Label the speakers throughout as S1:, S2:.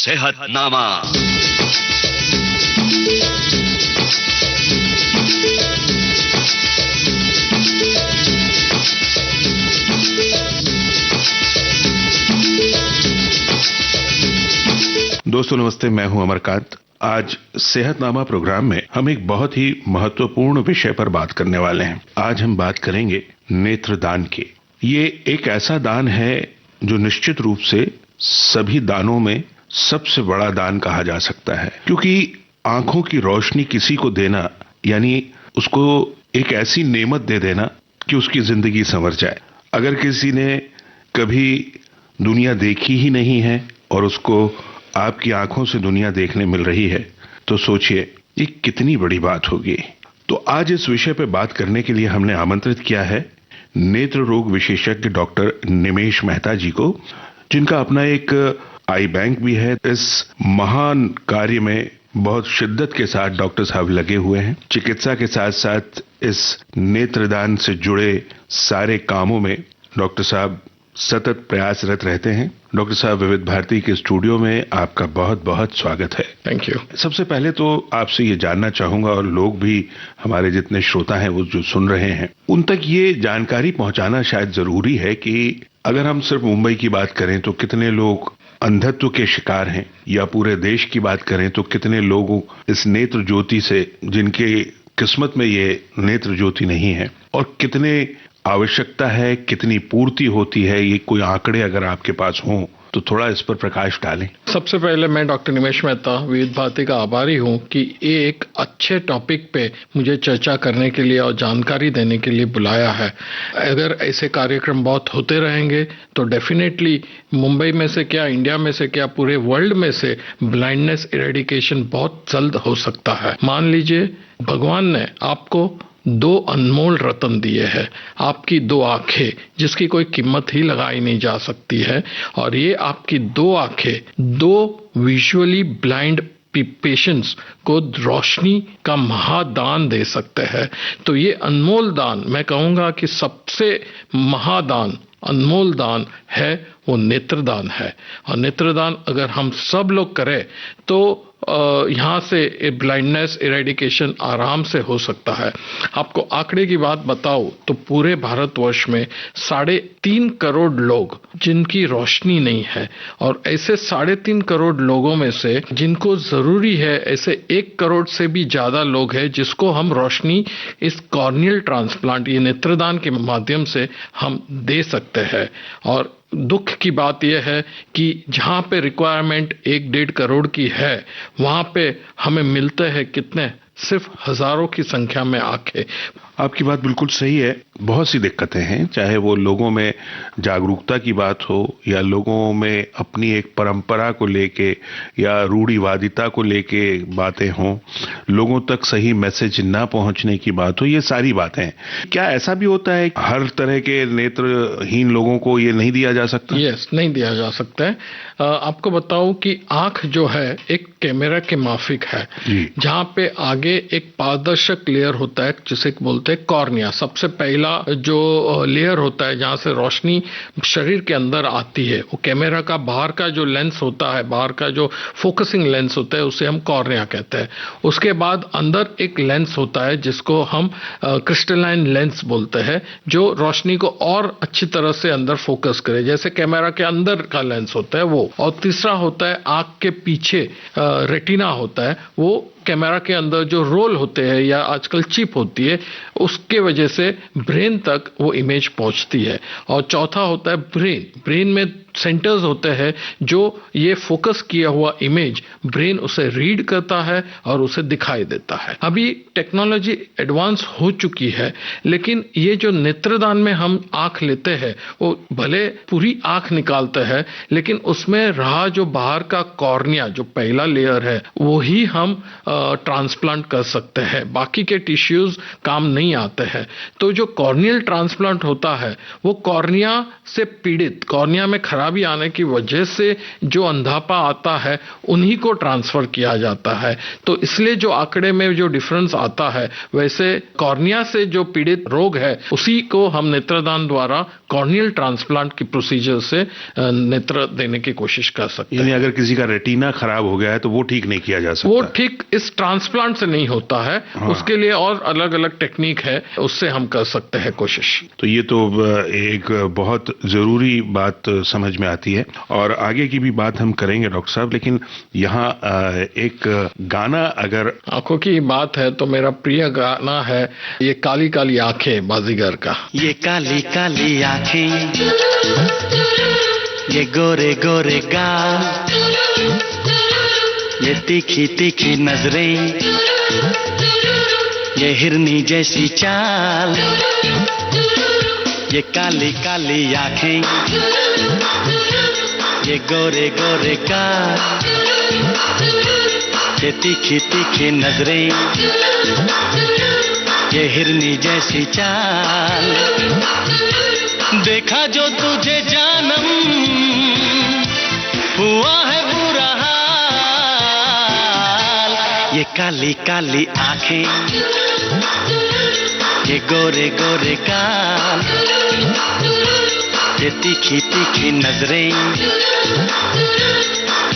S1: सेहतनामा।
S2: दोस्तों नमस्ते, मैं हूं अमरकांत। आज सेहतनामा प्रोग्राम में हम एक बहुत ही महत्वपूर्ण विषय पर बात करने वाले हैं। आज हम बात करेंगे नेत्रदान की। ये एक ऐसा दान है जो निश्चित रूप से सभी दानों में सबसे बड़ा दान कहा जा सकता है, क्योंकि आंखों की रोशनी किसी को देना यानी उसको एक ऐसी नेमत दे देना कि उसकी जिंदगी संवर जाए। अगर किसी ने कभी दुनिया देखी ही नहीं है और उसको आपकी आंखों से दुनिया देखने मिल रही है, तो सोचिए ये कितनी बड़ी बात होगी। तो आज इस विषय पे बात करने के लिए हमने आमंत्रित किया है नेत्र रोग विशेषज्ञ डॉक्टर निमेश मेहता जी को, जिनका अपना एक आई बैंक भी है। इस महान कार्य में बहुत शिद्दत के साथ डॉक्टर साहब लगे हुए हैं। चिकित्सा के साथ साथ इस नेत्रदान से जुड़े सारे कामों में डॉक्टर साहब सतत प्रयासरत रहते हैं। डॉक्टर साहब, विविध भारती के स्टूडियो में आपका बहुत बहुत स्वागत है।
S3: Thank you.
S2: सबसे पहले तो आपसे ये जानना चाहूंगा, और लोग भी हमारे जितने श्रोता हैं वो जो सुन रहे हैं, उन तक ये जानकारी पहुंचाना शायद जरूरी है कि अगर हम सिर्फ मुंबई की बात करें तो कितने लोग अंधत्व के शिकार हैं, या पूरे देश की बात करें तो कितने लोग इस नेत्र ज्योति से, जिनके किस्मत में ये नेत्र ज्योति नहीं है, और कितने आवश्यकता है, कितनी पूर्ति होती है। ये कोई आंकड़े अगर आपके पास हों तो थोड़ा इस पर प्रकाश डालें।
S3: सबसे पहले मैं डॉक्टर निमेश मेहता विविध भारती का आभारी हूं कि ये एक अच्छे टॉपिक पे मुझे चर्चा करने के लिए और जानकारी देने के लिए बुलाया है। अगर ऐसे कार्यक्रम बहुत होते रहेंगे तो डेफिनेटली मुंबई में से क्या, इंडिया में से क्या, पूरे वर्ल्ड में से ब्लाइंडनेस इरेडिकेशन बहुत जल्द हो सकता है। मान लीजिए भगवान ने आपको दो अनमोल रत्न दिए हैं, आपकी दो आंखें जिसकी कोई कीमत ही लगाई नहीं जा सकती है, और ये आपकी दो आंखें दो विजुअली ब्लाइंड पेशेंट्स को रोशनी का महादान दे सकते हैं। तो ये अनमोल दान, मैं कहूँगा कि सबसे महादान, अनमोल दान है वो नेत्रदान है। और नेत्रदान अगर हम सब लोग करें तो यहाँ से ब्लाइंडनेस इरेडिकेशन आराम से हो सकता है। आपको आंकड़े की बात बताओ तो पूरे भारतवर्ष में 3.5 करोड़ लोग जिनकी रोशनी नहीं है, और ऐसे 3.5 करोड़ लोगों में से जिनको जरूरी है, ऐसे 1 करोड़ से भी ज्यादा लोग हैं जिसको हम रोशनी इस कॉर्नियल ट्रांसप्लांट, ये नेत्रदान के माध्यम से हम दे सकते हैं। और दुख की बात यह है कि जहां पे रिक्वायरमेंट 1-1.5 करोड़ की है, वहां पे हमें मिलते हैं कितने, सिर्फ हजारों की संख्या में आंखें।
S2: आपकी बात बिल्कुल सही है। बहुत सी दिक्कतें हैं, चाहे वो लोगों में जागरूकता की बात हो, या लोगों में अपनी एक परंपरा को लेके या रूढ़िवादिता को लेके बातें हों, लोगों तक सही मैसेज ना पहुंचने की बात हो, ये सारी बातें हैं। क्या ऐसा भी होता है हर तरह के नेत्रहीन लोगों को ये नहीं दिया जा सकता?
S3: यस, नहीं दिया जा सकता है। आपको बताऊं कि आंख जो है एक कैमरा के माफिक है, जहां पे आगे एक पारदर्शक लेयर होता है जिसे बोलते हैं कॉर्निया। सबसे पहला जो लेयर होता है जहां से रोशनी शरीर के अंदर आती है, वो कैमरा का बाहर का जो लेंस होता है, बाहर का जो फोकसिंग लेंस होता है, उसे हम कॉर्निया कहते हैं। उसके बाद अंदर एक लेंस होता है जिसको हम क्रिस्टलाइन लेंस बोलते हैं, जो रोशनी को और अच्छी तरह से अंदर फोकस करे, जैसे कैमरा के अंदर का लेंस होता है वो। और तीसरा होता है आंख के पीछे रेटिना होता है, वो कैमरा के अंदर जो रोल होते हैं या आजकल चिप होती है, उसके वजह से ब्रेन तक वो इमेज पहुंचती है। और चौथा होता है ब्रेन। ब्रेन में सेंटर्स होते हैं जो ये फोकस किया हुआ इमेज ब्रेन उसे रीड करता है और उसे दिखाई देता है। अभी टेक्नोलॉजी एडवांस हो चुकी है, लेकिन ये जो नेत्रदान में हम आंख लेते हैं, वो भले पूरी आंख निकालते हैं, लेकिन उसमें रहा जो बाहर का कॉर्निया, जो पहला लेयर है, वो ही हम ट्रांसप्लांट कर सकते हैं, बाकी के टिश्यूज काम नहीं आते हैं। तो जो कॉर्नियल ट्रांसप्लांट होता है वो कॉर्निया से पीड़ित, कॉर्निया में खराबी आने की वजह से जो अंधापा आता है उन्हीं को ट्रांसफर किया जाता है। तो इसलिए जो आंकड़े में जो डिफरेंस आता है, वैसे कॉर्निया से जो पीड़ित रोग है उसी को हम नेत्रदान द्वारा कॉर्नियल ट्रांसप्लांट की प्रोसीजर से नेत्र देने की कोशिश कर सकते हैं।
S2: यानी अगर किसी का रेटिना खराब हो गया है तो वो ठीक नहीं किया जा सकता?
S3: वो ठीक इस ट्रांसप्लांट से नहीं होता है। हाँ। उसके लिए और अलग अलग टेक्निक है, उससे हम कर सकते हैं कोशिश।
S2: तो ये तो एक बहुत जरूरी बात समझ में आती है और आगे की भी बात हम करेंगे डॉक्टर साहब, लेकिन यहाँ एक गाना, अगर
S3: आंखों की बात है तो मेरा प्रिय गाना है ये काली काली आंखें बाजीगर का।
S1: ये काली काली आंखें, ये गोरे गोरे गाल, ये तीखी तीखी नजरें, ये हिरनी जैसी चाल, ये काली काली आंखें, ये गोरे गोरे गाल, ये तीखी तीखी नजरें, ये हिरनी जैसी चाल, देखा जो तुझे जानम हुआ है बुरा हाल। ये काली काली आंखें, ये गोरे गोरे गाल, ये तीखी तीखी नजरें,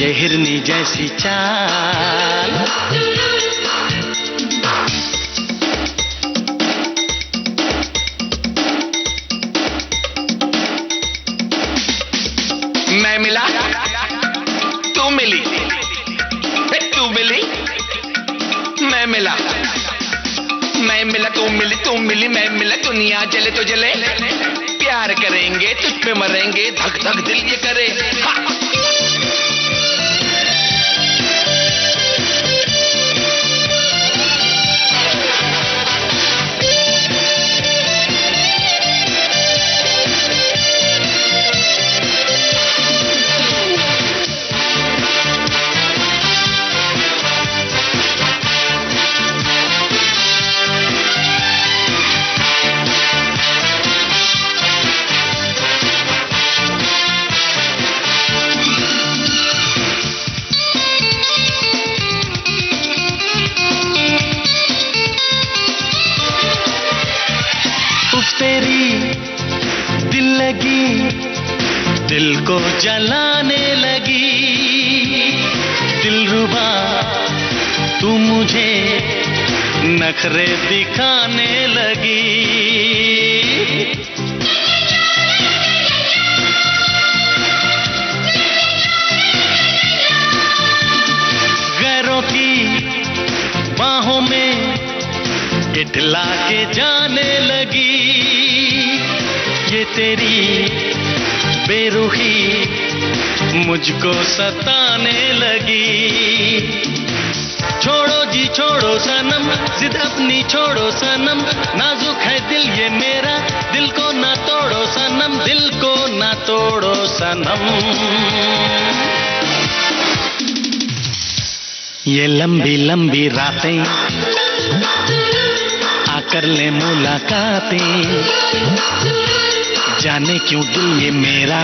S1: ये हिरनी जैसी चाल। मैं मिला, तू मिली, तू मिली, मैं मिला, मैं मिला, तू मिली, तू मिली, मैं मिला, दुनिया जले तो जले, प्यार करेंगे तुझ पे मरेंगे, धक धक दिल ये करे। हाँ। तेरी दिल लगी, दिल को जलाने लगी, दिलरुबा तू मुझे नखरे दिखाने लगी। गैरों की बाहों में इठला के जाने लगी, ये तेरी बेरुखी मुझको सताने लगी। छोड़ो जी छोड़ो सनम, जिद अपनी छोड़ो सनम, नाजुक है दिल ये मेरा, दिल को ना तोड़ो सनम, दिल को ना तोड़ो सनम। ये लंबी लंबी रातें आकर ले मुलाकातें, जाने क्यों दिल ये मेरा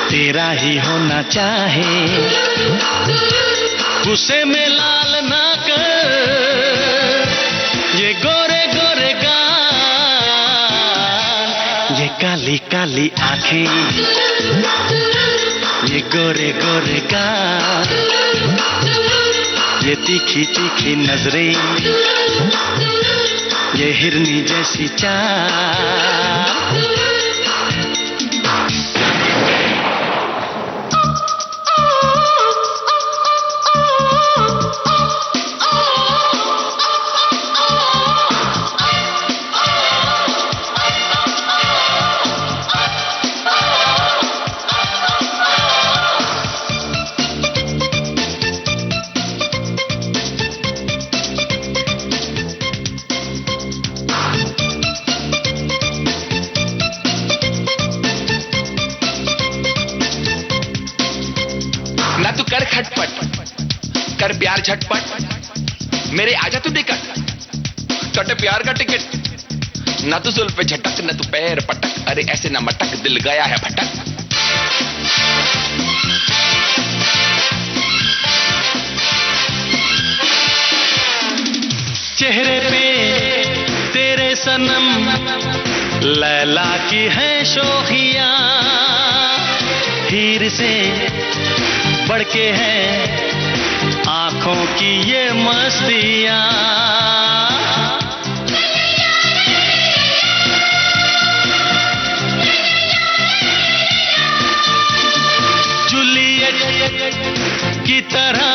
S1: तेरा ही होना चाहे। गुस्से में लाल ना कर ये गोरे गोरे गाल, ये काली काली आंखें, ये गोरे गोरे गाल, ये तीखी तीखी नजरें, ये हिरनी जैसी चाल। कर प्यार झटपट, मेरे आजा तू निकट, कटे प्यार का टिकट, ना तू जुल्फ पे झटक ना तू पैर पटक, अरे ऐसे ना मटक दिल गया है भटक।
S4: चेहरे पे तेरे सनम लैला की है शोखियां, हीर से बढ़ के है आंखों की ये मस्तियां। जूलियट की तरह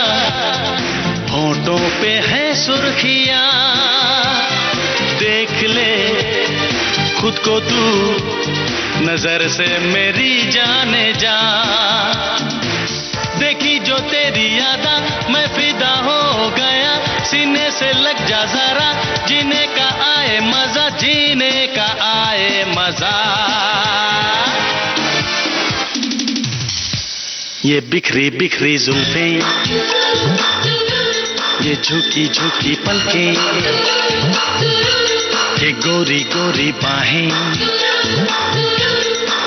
S4: होठों पे है सुर्खियां, देख ले खुद को तू नजर से मेरी जाने जा, देखी जो तेरी यादा मैं फिदा हो गया, सीने से लग जा जरा, जीने का आए मजा, जीने का आए मजा। ये बिखरी बिखरी जुल्फें, ये झुकी झुकी पलकें, ये गोरी गोरी बाहें,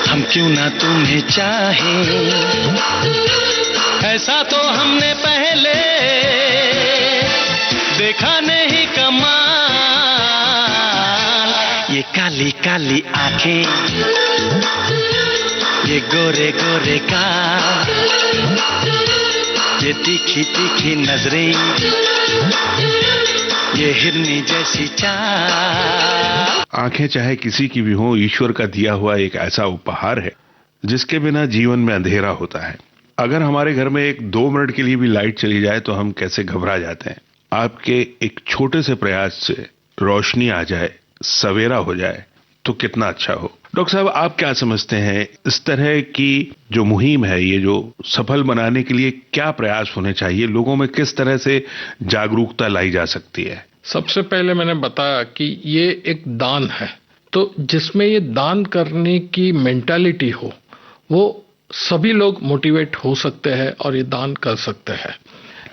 S4: हम क्यों ना तुम्हें चाहें, ऐसा तो हमने पहले देखा नहीं कमाल। ये काली काली आंखें, ये गोरे गोरे गाल, ये तीखी तीखी नजरें, ये हिरनी जैसी चाल।
S2: आंखें चाहे किसी की भी हो, ईश्वर का दिया हुआ एक ऐसा उपहार है जिसके बिना जीवन में अंधेरा होता है। अगर हमारे घर में एक 2 मिनट के लिए भी लाइट चली जाए तो हम कैसे घबरा जाते हैं। आपके एक छोटे से प्रयास से रोशनी आ जाए, सवेरा हो जाए तो कितना अच्छा हो। डॉक्टर साहब, आप क्या समझते हैं, इस तरह की जो मुहिम है, ये जो सफल बनाने के लिए क्या प्रयास होने चाहिए, लोगों में किस तरह से जागरूकता लाई जा सकती है?
S3: सबसे पहले मैंने बताया कि ये एक दान है, तो जिसमें ये दान करने की मेंटालिटी हो, वो सभी लोग मोटिवेट हो सकते हैं और ये दान कर सकते हैं।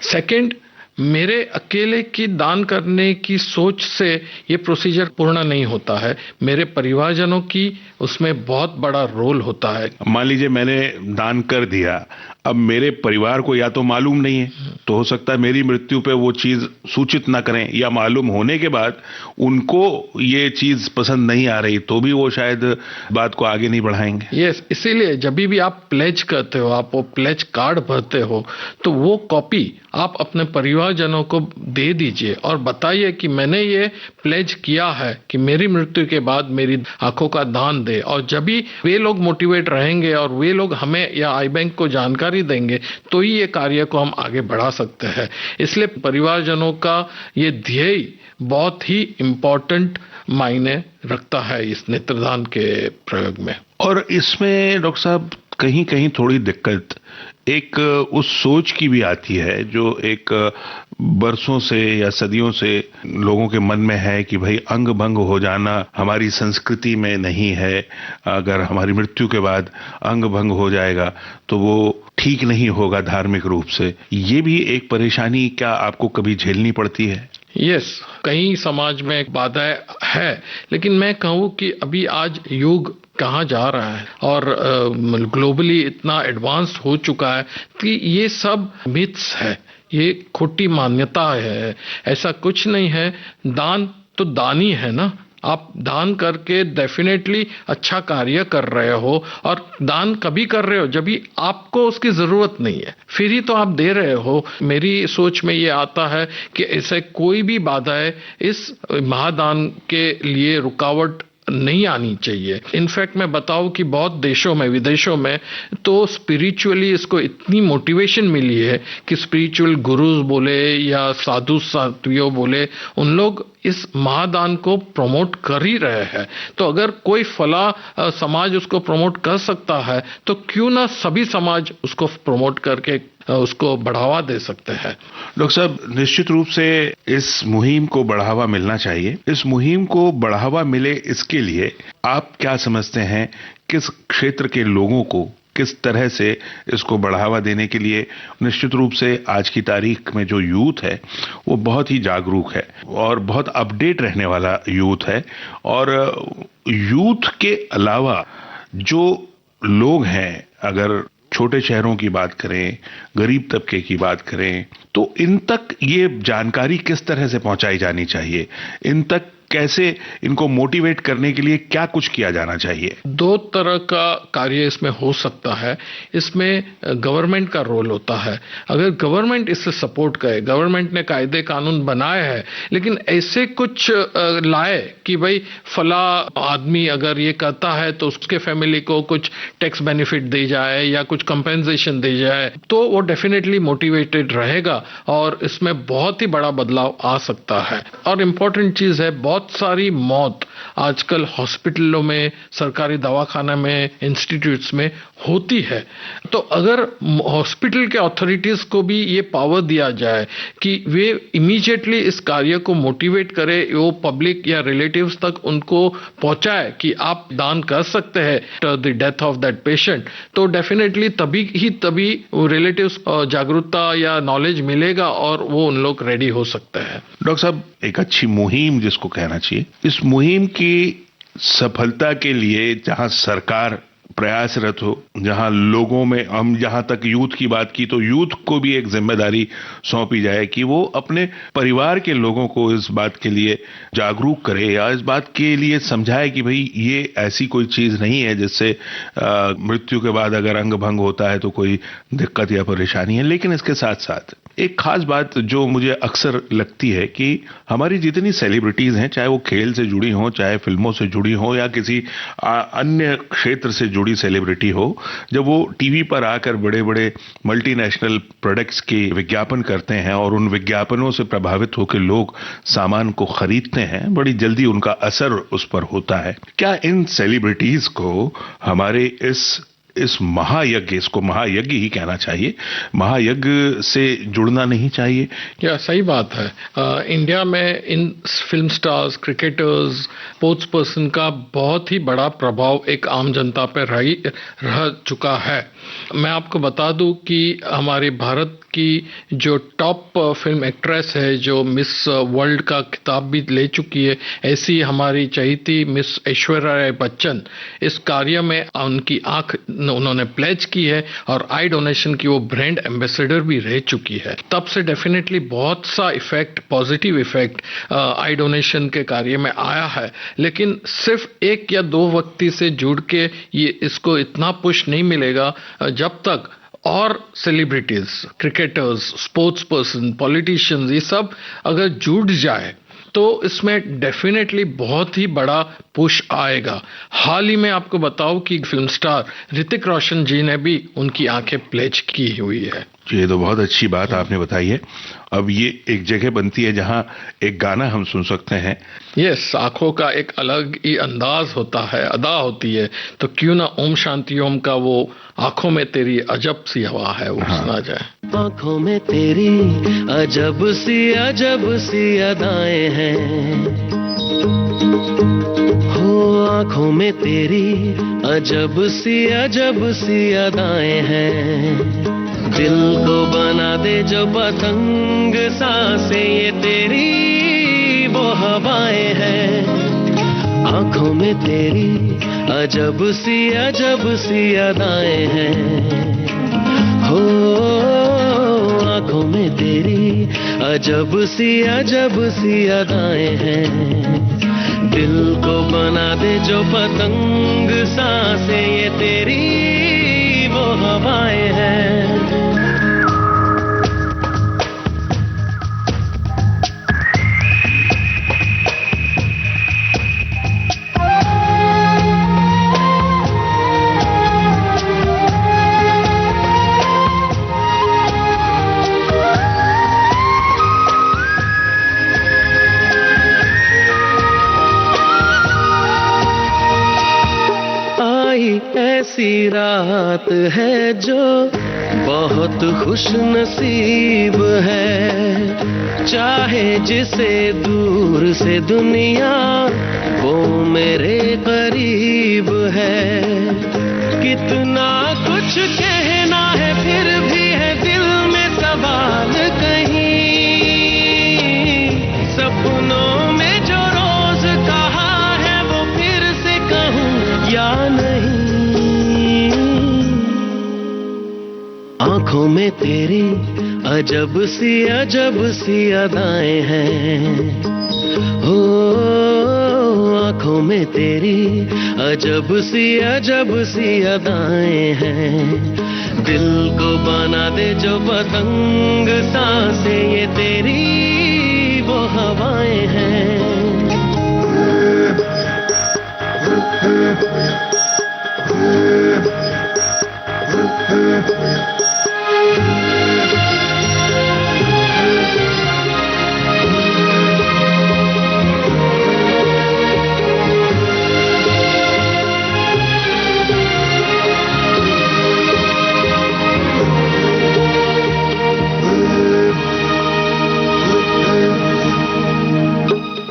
S3: सेकंड, मेरे अकेले की दान करने की सोच से ये प्रोसीजर पूर्ण नहीं होता है, मेरे परिवारजनों की उसमें बहुत बड़ा रोल होता है।
S2: मान लीजिए मैंने दान कर दिया, अब मेरे परिवार को या तो मालूम नहीं है, तो हो सकता है मेरी मृत्यु पे वो चीज सूचित ना करें, या मालूम होने के बाद उनको ये चीज पसंद नहीं आ रही तो भी वो शायद बात को आगे नहीं बढ़ाएंगे।
S3: यस, इसीलिए जब भी आप प्लेज करते हो, आप वो प्लेज कार्ड भरते हो, तो वो कॉपी आप अपने परिवारजनों को दे दीजिए और बताइए कि मैंने ये प्लेज किया है कि मेरी मृत्यु के बाद मेरी आंखों का दान दे। और जब भी वे लोग मोटिवेट रहेंगे और वे लोग हमें या आई बैंक को जानकारी देंगे तो ही ये कार्य को हम आगे बढ़ा सकते हैं। इसलिए परिवारजनों का ये ध्येय बहुत ही इम्पोर्टेंट मायने रखता है इस नेत्रदान के प्रयोग में।
S2: और इसमें डॉक्टर साहब कहीं कहीं थोड़ी दिक्कत एक उस सोच की भी आती है जो एक बरसों से या सदियों से लोगों के मन में है कि भाई अंग भंग हो जाना हमारी संस्कृति में नहीं है, अगर हमारी मृत्यु के बाद अंग भंग हो जाएगा तो वो ठीक नहीं होगा धार्मिक रूप से। ये भी एक परेशानी क्या आपको कभी झेलनी पड़ती है?
S3: यस, कई समाज में एक बाधा है, लेकिन मैं कहूँ कि अभी आज युग कहाँ जा रहा है और ग्लोबली इतना एडवांस हो चुका है कि ये सब मिथ्स है, ये खोटी मान्यता है। ऐसा कुछ नहीं है, दान तो दान ही है ना। आप दान करके डेफिनेटली अच्छा कार्य कर रहे हो, और दान कभी कर रहे हो जब भी आपको उसकी जरूरत नहीं है, फिर ही तो आप दे रहे हो। मेरी सोच में ये आता है कि ऐसे कोई भी बाधाएं इस महादान के लिए रुकावट नहीं आनी चाहिए। इनफैक्ट मैं बताऊं कि बहुत देशों में, विदेशों में तो स्पिरिचुअली इसको इतनी मोटिवेशन मिली है कि स्पिरिचुअल गुरुज बोले या साधु साध्वियों बोले, उन लोग इस महादान को प्रमोट कर ही रहे हैं। तो अगर कोई फला समाज उसको प्रमोट कर सकता है तो क्यों ना सभी समाज उसको प्रमोट करके उसको बढ़ावा दे सकते हैं।
S2: डॉक्टर साहब, निश्चित रूप से इस मुहिम को बढ़ावा मिलना चाहिए। इस मुहिम को बढ़ावा मिले इसके लिए आप क्या समझते हैं, किस क्षेत्र के लोगों को किस तरह से इसको बढ़ावा देने के लिए निश्चित रूप से आज की तारीख में जो यूथ है वो बहुत ही जागरूक है और बहुत अपडेट रहने वाला यूथ है। और यूथ के अलावा जो लोग हैं, अगर छोटे शहरों की बात करें, गरीब तबके की बात करें, तो इन तक ये जानकारी किस तरह से पहुंचाई जानी चाहिए, इन तक कैसे इनको मोटिवेट करने के लिए क्या कुछ किया जाना चाहिए?
S3: दो तरह का कार्य इसमें हो सकता है। इसमें गवर्नमेंट का रोल होता है। अगर गवर्नमेंट इससे सपोर्ट करे, गवर्नमेंट ने कायदे कानून बनाए हैं, लेकिन ऐसे कुछ लाए कि भाई फला आदमी अगर ये करता है तो उसके फैमिली को कुछ टैक्स बेनिफिट दी जाए या कुछ कंपेंसेशन दी जाए, तो वो डेफिनेटली मोटिवेटेड रहेगा और इसमें बहुत ही बड़ा बदलाव आ सकता है। और इम्पोर्टेंट चीज है, बहुत सारी मौत आजकल हॉस्पिटलों में, सरकारी दवाखाना में, इंस्टीट्यूट्स में होती है। तो अगर हॉस्पिटल के अथॉरिटीज को भी ये पावर दिया जाए कि वे इमीडिएटली इस कार्य को मोटिवेट करे, वो पब्लिक या रिलेटिव्स तक उनको पहुंचाए कि आप दान कर सकते हैं the death of that patient, तो डेफिनेटली तभी रिलेटिव्स जागरूकता या नॉलेज मिलेगा और वो उन लोग रेडी हो सकते हैं।
S2: डॉक्टर साहब, एक अच्छी मुहिम जिसको कहना चाहिए, इस मुहिम की सफलता के लिए जहां सरकार प्रयासरत हो, जहां लोगों में, हम जहां तक यूथ की बात की तो यूथ को भी एक जिम्मेदारी सौंपी जाए कि वो अपने परिवार के लोगों को इस बात के लिए जागरूक करे या इस बात के लिए समझाए कि भाई ये ऐसी कोई चीज नहीं है जिससे मृत्यु के बाद अगर अंग भंग होता है तो कोई दिक्कत या परेशानी है। लेकिन इसके साथ साथ एक खास बात जो मुझे अक्सर लगती है कि हमारी जितनी सेलिब्रिटीज हैं, चाहे वो खेल से जुड़ी हों, चाहे फिल्मों से जुड़ी हों या किसी अन्य क्षेत्र से जुड़ी सेलिब्रिटी हो, जब वो टीवी पर आकर बड़े बड़े मल्टीनेशनल प्रोडक्ट्स के विज्ञापन करते हैं और उन विज्ञापनों से प्रभावित होकर लोग सामान को खरीदते हैं, बड़ी जल्दी उनका असर उस पर होता है। क्या इन सेलिब्रिटीज को हमारे इस महायज्ञ, इसको महायज्ञ ही कहना चाहिए, महायज्ञ से जुड़ना नहीं चाहिए?
S3: क्या सही बात है। इंडिया में इन film stars, cricketers, sports person का बहुत ही बड़ा प्रभाव एक आम जनता पर रह चुका है। मैं आपको बता दूं कि हमारे भारत की जो टॉप फिल्म एक्ट्रेस है, जो मिस वर्ल्ड का खिताब भी ले चुकी है, ऐसी हमारी चहेती मिस ऐश्वर्या राय बच्चन इस कार्य में उनकी आंख उन्होंने प्लेज की है और आई डोनेशन की वो ब्रांड एम्बेसडर भी रह चुकी है। तब से डेफिनेटली बहुत सा effect, positive effect I donation के कार्य में आया है। लेकिन सिर्फ एक या दो व्यक्ति से जुड़ के ये इसको इतना पुश नहीं मिलेगा जब तक और celebrities, cricketers, sports person, politicians ये सब अगर जुड़ जाए तो इसमें डेफिनेटली बहुत ही बड़ा पुश आएगा। हाल ही में आपको बताऊं कि फिल्म स्टार ऋतिक रोशन जी ने भी उनकी आंखें प्लेज की हुई है।
S2: ये तो बहुत अच्छी बात आपने बताई है। अब ये एक जगह बनती है जहां एक गाना हम सुन सकते हैं।
S3: यस, आंखों का एक अलग ही अंदाज होता है, अदा होती है, तो क्यों ना ओम शांति ओम का वो आंखों में तेरी अजब सी हवा है वो सुना जाए।
S4: आंखों में तेरी अजब सी अदाएं हैं, हो आंखों में तेरी अजब सी अदाएं हैं। दिल को बना दे जो पतंग सांसें, ये तेरी वो हवाएं हैं। आंखों में तेरी अजब सी अदाएं हैं, हो आंखों में तेरी अजब सी अदाएं हैं। दिल को बना दे जो पतंग सांसें, ये तेरी वो हवाएं हैं। ऐसी रात है जो बहुत खुश नसीब है, चाहे जिसे दूर से दुनिया वो मेरे करीब है। कितना कुछ कहना है फिर भी है दिल में सवाल कहीं, सपनों में जो रोज कहा है वो फिर से कहूँ या नहीं। आंखों में तेरी अजब सी अदाएं हैं, हो आंखों में तेरी अजब सी अदाएं हैं। दिल को बना दे जो पतंग सांसें ये तेरी वो हवाएं हैं।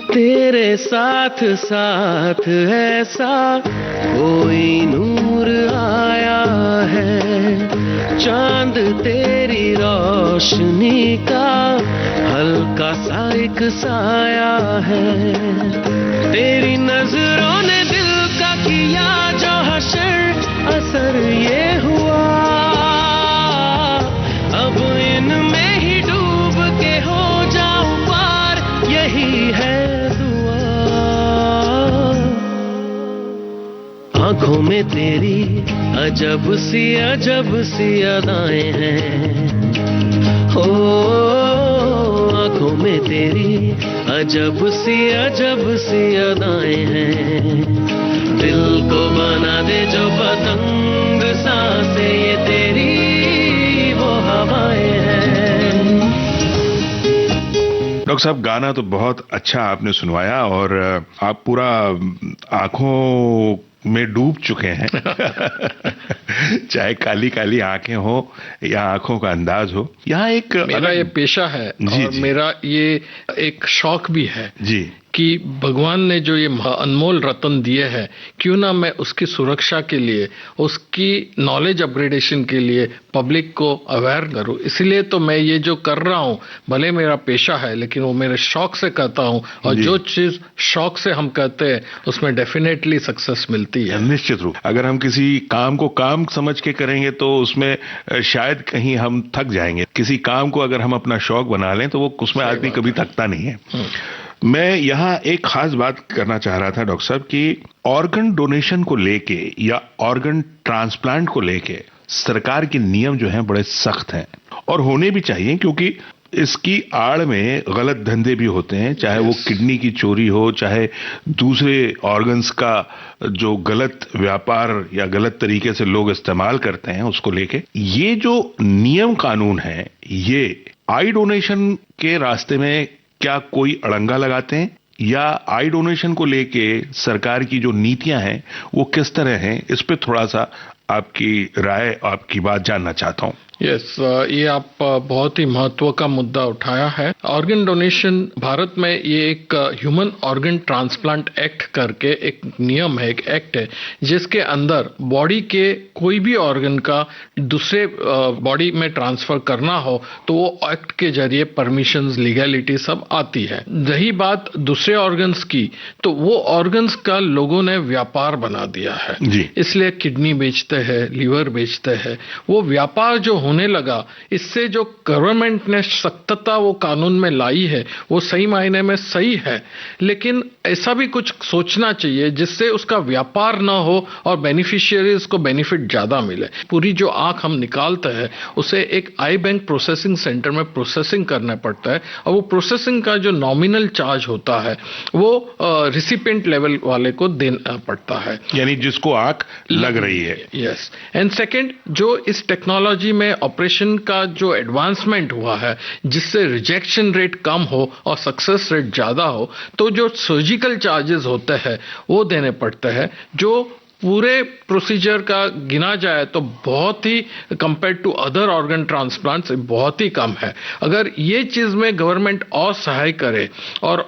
S4: तेरे साथ साथ ऐसा कोई नूर आया है, चांद तेरी रोशनी का हल्का सा एक साया है। तेरी नजरों ने दिल का किया जो हशर, असर ये हुआ अब इनमें ही डूब के हो जाऊं पार, यही है आंखों में तेरी अजब सी अदाएं हैं, हो आंखों में तेरी अजब सी अदाएं हैं। दिल को बना दे जो पतंग सांसें ये तेरी वो हवाएं हैं।
S2: डॉक्टर साहब, गाना तो बहुत अच्छा आपने सुनवाया और आप पूरा आंखों में डूब चुके हैं। चाहे काली काली आंखें हो या आंखों का अंदाज हो, यहाँ एक
S3: मेरा ये पेशा है और मेरा ये एक शौक भी है
S2: जी
S3: कि भगवान ने जो ये अनमोल रत्न दिए हैं, क्यों ना मैं उसकी सुरक्षा के लिए, उसकी नॉलेज अपग्रेडेशन के लिए पब्लिक को अवेयर करूं। इसलिए तो मैं ये जो कर रहा हूं, भले मेरा पेशा है लेकिन वो मेरे शौक से करता हूं, और जो चीज शौक से हम करते हैं उसमें डेफिनेटली सक्सेस मिलती है।
S2: निश्चित रूप, अगर हम किसी काम को काम समझ के करेंगे तो उसमें शायद कहीं हम थक जाएंगे। किसी काम को अगर हम अपना शौक बना लें तो वो उसमें आदमी कभी थकता नहीं है। मैं यहाँ एक खास बात करना चाह रहा था डॉक्टर साहब कि ऑर्गन डोनेशन को लेके या ऑर्गन ट्रांसप्लांट को लेके सरकार के नियम जो हैं बड़े सख्त हैं और होने भी चाहिए, क्योंकि इसकी आड़ में गलत धंधे भी होते हैं, चाहे वो किडनी की चोरी हो, चाहे दूसरे ऑर्गन्स का जो गलत व्यापार या गलत तरीके से लोग इस्तेमाल करते हैं उसको लेके। ये जो नियम कानून है, ये आई डोनेशन के रास्ते में क्या कोई अड़ंगा लगाते हैं, या आई डोनेशन को लेके सरकार की जो नीतियां हैं वो किस तरह हैं? इस पे थोड़ा सा आपकी राय, आपकी बात जानना चाहता हूं।
S3: यस, ये आप बहुत ही महत्व का मुद्दा उठाया है। ऑर्गन डोनेशन भारत में ये एक ह्यूमन ऑर्गन ट्रांसप्लांट एक्ट करके एक नियम है, एक एक्ट है, जिसके अंदर बॉडी के कोई भी ऑर्गन का दूसरे बॉडी में ट्रांसफर करना हो तो वो एक्ट के जरिए परमिशंस, लीगैलिटी सब आती है। रही बात दूसरे ऑर्गन्स की, तो वो ऑर्गन्स का लोगों ने व्यापार बना दिया है
S2: जी।
S3: इसलिए किडनी बेचते हैं, लीवर बेचते हैं। वो व्यापार जो होने लगा, इससे जो गवर्नमेंट ने सख्तता वो कानून में लाई है वो सही मायने में सही है, लेकिन ऐसा भी कुछ सोचना चाहिए जिससे उसका व्यापार ना हो और बेनिफिशियरीज को बेनिफिट ज्यादा मिले। पूरी जो आंख हम निकालते हैं उसे एक आई बैंक प्रोसेसिंग सेंटर में प्रोसेसिंग करना पड़ता है, और वो प्रोसेसिंग का जो नॉमिनल चार्ज होता है वो रिसिपिएंट लेवल वाले को देना पड़ता है,
S2: यानी जिसको आंख लग रही है।
S3: यस, एंड सेकंड, जो इस टेक्नोलॉजी में ऑपरेशन का जो एडवांसमेंट हुआ है जिससे रिजेक्शन रेट कम हो और सक्सेस रेट ज्यादा हो, तो जो सर्जिकल चार्जेस होते हैं वो देने पड़ते हैं, जो पूरे प्रोसीजर का गिना जाए तो बहुत ही compare to other organ transplants बहुत ही कम है। अगर ये चीज में गवर्नमेंट और सहाय करे और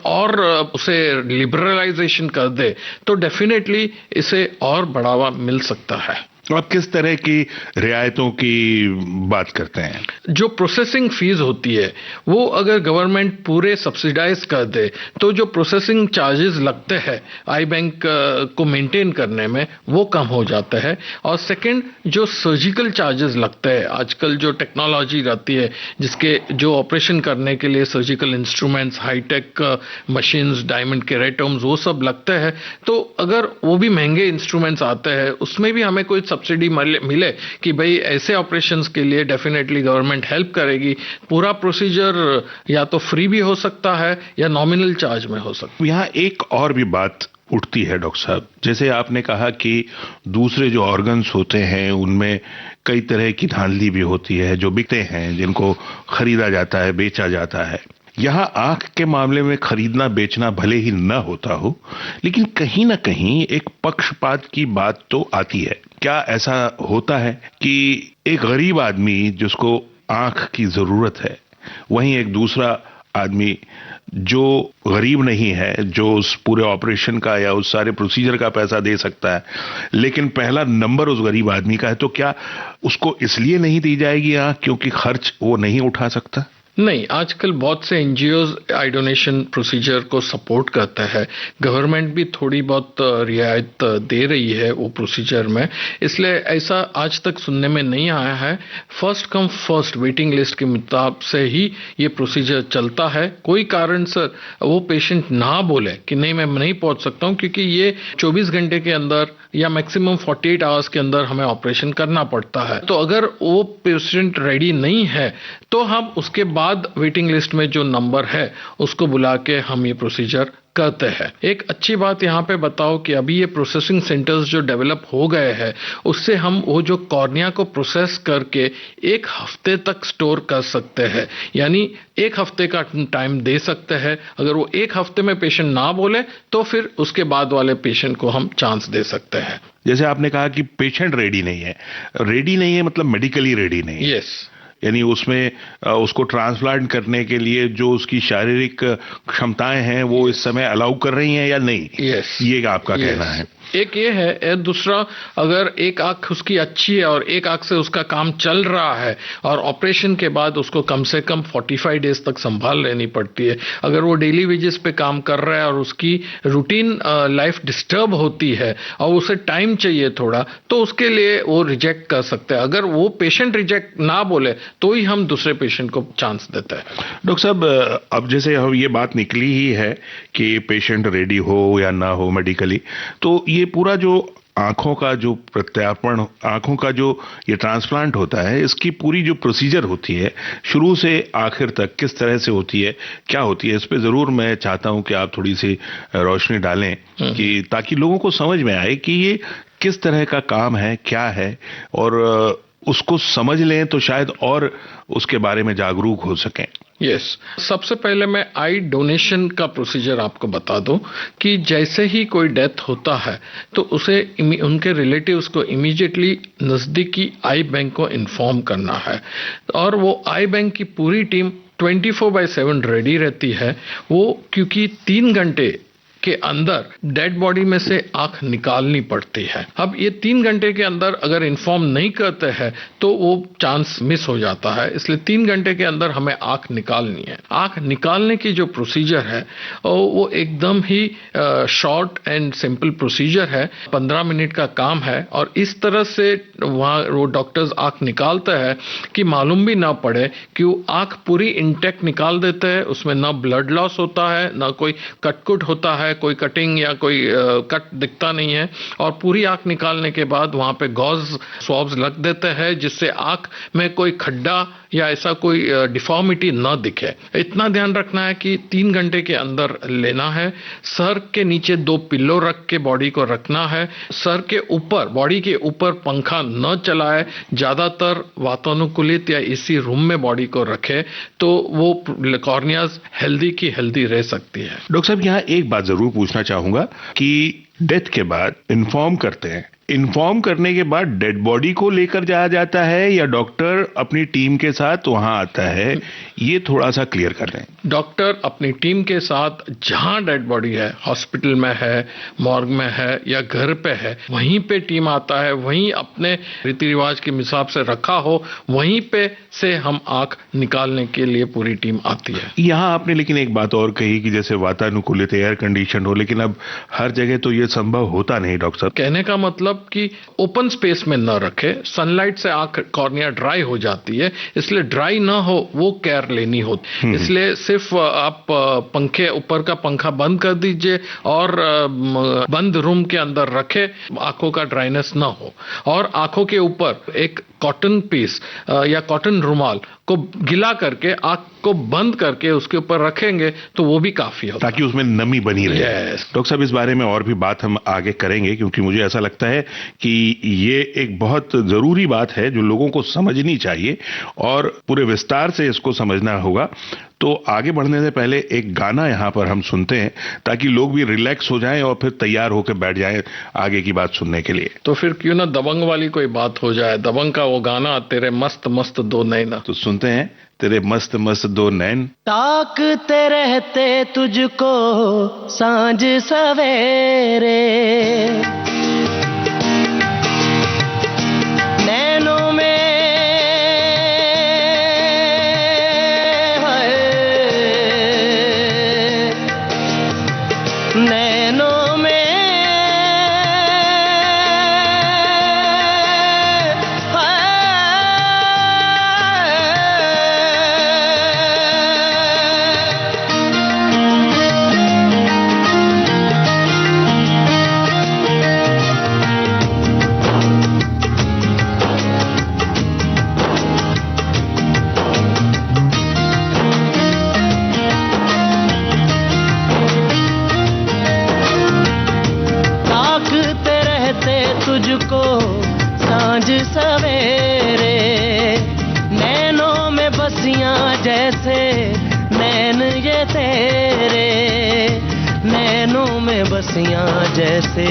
S3: उसे लिबरलाइजेशन कर दे तो डेफिनेटली इसे और बढ़ावा मिल सकता है।
S2: आप किस तरह की रियायतों की बात करते हैं?
S3: जो प्रोसेसिंग फीस होती है वो अगर गवर्नमेंट पूरे सब्सिडाइज कर दे तो जो प्रोसेसिंग चार्जेस लगते हैं आई बैंक को मेंटेन करने में वो कम हो जाता है। और सेकंड, जो सर्जिकल चार्जेस लगते हैं, आजकल जो टेक्नोलॉजी रहती है जिसके जो ऑपरेशन करने के लिए surgical instruments, hi tech machines, diamond keratomes, वो सब लगते हैं, तो अगर वो भी महंगे इंस्ट्रूमेंट्स आते हैं उसमें भी हमें कोई सब्सिडी मिले कि भाई ऐसे ऑपरेशंस के लिए डेफिनेटली गवर्नमेंट हेल्प करेगी, पूरा प्रोसीजर या तो फ्री भी हो सकता है या नॉमिनल चार्ज में हो सकता है।
S2: यहाँ एक और भी बात उठती है डॉक्टर साहब, जैसे आपने कहा कि दूसरे जो ऑर्गन्स होते हैं उनमें कई तरह की धांधली भी होती है जो बिकते हैं, जिनको खरीदा जाता है, बेचा जाता है। यहाँ आंख के मामले में खरीदना बेचना भले ही न होता हो, लेकिन कहीं ना कहीं एक पक्षपात की बात तो आती है। क्या ऐसा होता है कि एक गरीब आदमी जिसको आंख की जरूरत है, वहीं एक दूसरा आदमी जो गरीब नहीं है, जो उस पूरे ऑपरेशन का या उस सारे प्रोसीजर का पैसा दे सकता है, लेकिन पहला नंबर उस गरीब आदमी का है, तो क्या उसको इसलिए नहीं दी जाएगी आंख क्योंकि खर्च वो नहीं उठा सकता?
S3: नहीं, आजकल बहुत से एनजीओज आई डोनेशन प्रोसीजर को सपोर्ट करते हैं। गवर्नमेंट भी थोड़ी बहुत रियायत दे रही है वो प्रोसीजर में, इसलिए ऐसा आज तक सुनने में नहीं आया है। First come first waiting list के मुताबिक से ही ये प्रोसीजर चलता है। कोई कारण से वो पेशेंट ना बोले कि नहीं मैं नहीं पहुंच सकता हूं, क्योंकि ये 24 घंटे के अंदर या मैक्सिमम 48 आवर्स के अंदर हमें ऑपरेशन करना पड़ता है। तो अगर वो पेशेंट रेडी नहीं है तो हम उसके बाद वेटिंग लिस्ट में जो नंबर है उसको बुला के हम ये प्रोसीजर करते हैं। एक अच्छी बात यहाँ पे बताओ कि अभी ये प्रोसेसिंग सेंटर्स जो डेवलप हो गए हैं उससे हम वो जो कॉर्निया को प्रोसेस करके 1 हफ्ते तक स्टोर कर सकते हैं, यानी 1 हफ्ते का टाइम दे सकते हैं। अगर वो 1 हफ्ते में पेशेंट ना बोले तो फिर उसके बाद वाले पेशेंट को हम चांस दे सकते हैं।
S2: जैसे आपने कहा कि पेशेंट रेडी नहीं है मतलब मेडिकली रेडी नहीं है।
S3: यस,
S2: यानी उसमें उसको ट्रांसप्लांट करने के लिए जो उसकी शारीरिक क्षमताएं हैं वो इस समय अलाउ कर रही हैं या नहीं?
S3: यस,
S2: ये आपका कहना है।
S3: एक ये है, दूसरा अगर एक आंख उसकी अच्छी है और एक आंख से उसका काम चल रहा है और ऑपरेशन के बाद उसको कम से कम 45 डेज तक संभाल लेनी पड़ती है। अगर वो डेली वेजेस पे काम कर रहा है और उसकी रूटीन लाइफ डिस्टर्ब होती है और उसे टाइम चाहिए थोड़ा, तो उसके लिए वो रिजेक्ट कर सकते हैं। अगर वो पेशेंट रिजेक्ट ना बोले तो ही हम दूसरे पेशेंट को चांस देते हैं।
S2: डॉक्टर साहब, अब जैसे हम ये बात निकली ही है कि पेशेंट रेडी हो या ना हो मेडिकली, तो ये पूरा जो आंखों का जो प्रत्यार्पण, आंखों का जो ये ट्रांसप्लांट होता है, इसकी पूरी जो प्रोसीजर होती है शुरू से आखिर तक किस तरह से होती है, क्या होती है, इस पे जरूर मैं चाहता हूं कि आप थोड़ी सी रोशनी डालें कि ताकि लोगों को समझ में आए कि ये किस तरह का काम है, क्या है, और उसको समझ लें तो शायद और उसके बारे में जागरूक हो सकें।
S3: यस, सबसे पहले मैं आई डोनेशन का प्रोसीजर आपको बता दूं कि जैसे ही कोई डेथ होता है तो उसे उनके रिलेटिव्स को इमीडिएटली नजदीकी आई बैंक को इन्फॉर्म करना है, और वो आई बैंक की पूरी टीम 24/7 रेडी रहती है। वो क्योंकि 3 घंटे के अंदर डेड बॉडी में से आंख निकालनी पड़ती है। अब ये 3 घंटे के अंदर अगर इन्फॉर्म नहीं करते हैं तो वो चांस मिस हो जाता है, इसलिए 3 घंटे के अंदर हमें आंख निकालनी है। आंख निकालने की जो प्रोसीजर है वो एकदम ही शॉर्ट एंड सिंपल प्रोसीजर है, 15 मिनट का काम है, और इस तरह से वहाँ वो डॉक्टर्स आंख निकालते हैं कि मालूम भी ना पड़े कि वो आंख पूरी इंटैक्ट निकाल देते हैं, उसमें ना ब्लड लॉस होता है, ना कोई कटकुट होता है, कोई कटिंग या कोई कट दिखता नहीं है, और पूरी आंख निकालने के बाद वहां पे गॉज स्वॉब्स लग देते हैं जिससे आंख में कोई खड्डा या ऐसा कोई डिफॉर्मिटी ना दिखे। इतना ध्यान रखना है कि 3 घंटे के अंदर लेना है। सर के नीचे 2 पिल्लो रख के बॉडी को रखना है। सर के ऊपर, बॉडी के ऊपर पंखा न चलाए, ज्यादातर वातानुकूलित या एसी रूम में बॉडी को रखे तो वो कॉर्नियाज हेल्दी की हेल्दी रह सकती है।
S2: डॉक्टर साहब, यहाँ एक बात जरूर पूछना चाहूंगा कि डेथ के बाद इन्फॉर्म करते हैं इन्फॉर्म करने के बाद डेड बॉडी को लेकर जाया जाता है या डॉक्टर अपनी टीम के साथ वहां आता है, ये थोड़ा सा क्लियर कर दें।
S3: डॉक्टर अपनी टीम के साथ जहां डेड बॉडी है, हॉस्पिटल में है, मॉर्ग में है या घर पे है, वहीं पे टीम आता है, वहीं अपने रीति रिवाज के हिसाब से रखा हो, वहीं पे से हम आंख निकालने के लिए पूरी टीम आती है।
S2: यहाँ आपने लेकिन एक बात और कही कि जैसे वातानुकूलित एयर कंडीशन हो, लेकिन अब हर जगह तो ये संभव होता नहीं डॉक्टर साहब।
S3: कहने का मतलब कि ओपन स्पेस में न रखे, सनलाइट से आंख कॉर्निया ड्राई हो जाती है, इसलिए ड्राई ना हो वो केयर लेनी होती। इसलिए सिर्फ आप पंखे, ऊपर का पंखा बंद कर दीजिए और बंद रूम के अंदर रखे, आंखों का ड्राइनेस ना हो। और आंखों के ऊपर एक कॉटन पीस या कॉटन रुमाल को गिला करके आंख को बंद करके उसके ऊपर रखेंगे तो वो भी काफी होता है,
S2: ताकि उसमें नमी बनी रहे। डॉक्टर साहब, इस बारे में और भी बात हम आगे करेंगे, क्योंकि मुझे ऐसा लगता है कि ये एक बहुत जरूरी बात है जो लोगों को समझनी चाहिए और पूरे विस्तार से इसको समझना होगा। तो आगे बढ़ने से पहले एक गाना यहाँ पर हम सुनते हैं ताकि लोग भी रिलैक्स हो जाएं और फिर तैयार होकर बैठ जाएं आगे की बात सुनने के लिए।
S3: तो फिर क्यों ना दबंग वाली कोई बात हो जाए, दबंग का वो गाना तेरे मस्त मस्त दो नैना।
S2: तो सुनते हैं तेरे मस्त मस्त दो नैन।
S5: ताकते रहते तुझको सांझ सवेरे, नैनों में नैनों में तुझको सांझ सवेरे, नैनों में बसियां जैसे नैन ये तेरे, नैनों में बसियां जैसे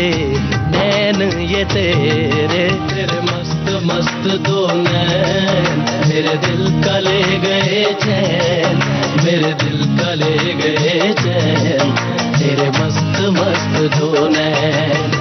S5: नैन ये तेरे, तेरे मस्त मस्त दो नैन मेरे दिल का ले गए चैन, मेरे दिल का ले गए चैन, तेरे मस्त मस्त दो नैन।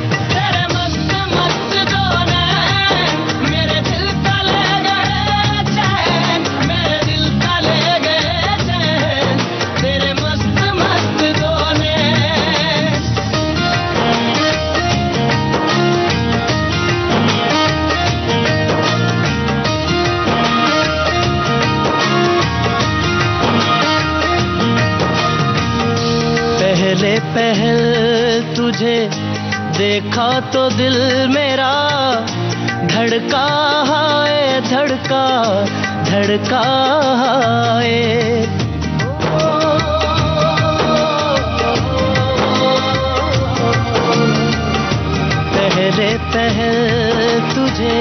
S5: पहले पहल तुझे देखा तो दिल मेरा धड़का है, धड़का धड़का है। पहले पहल तुझे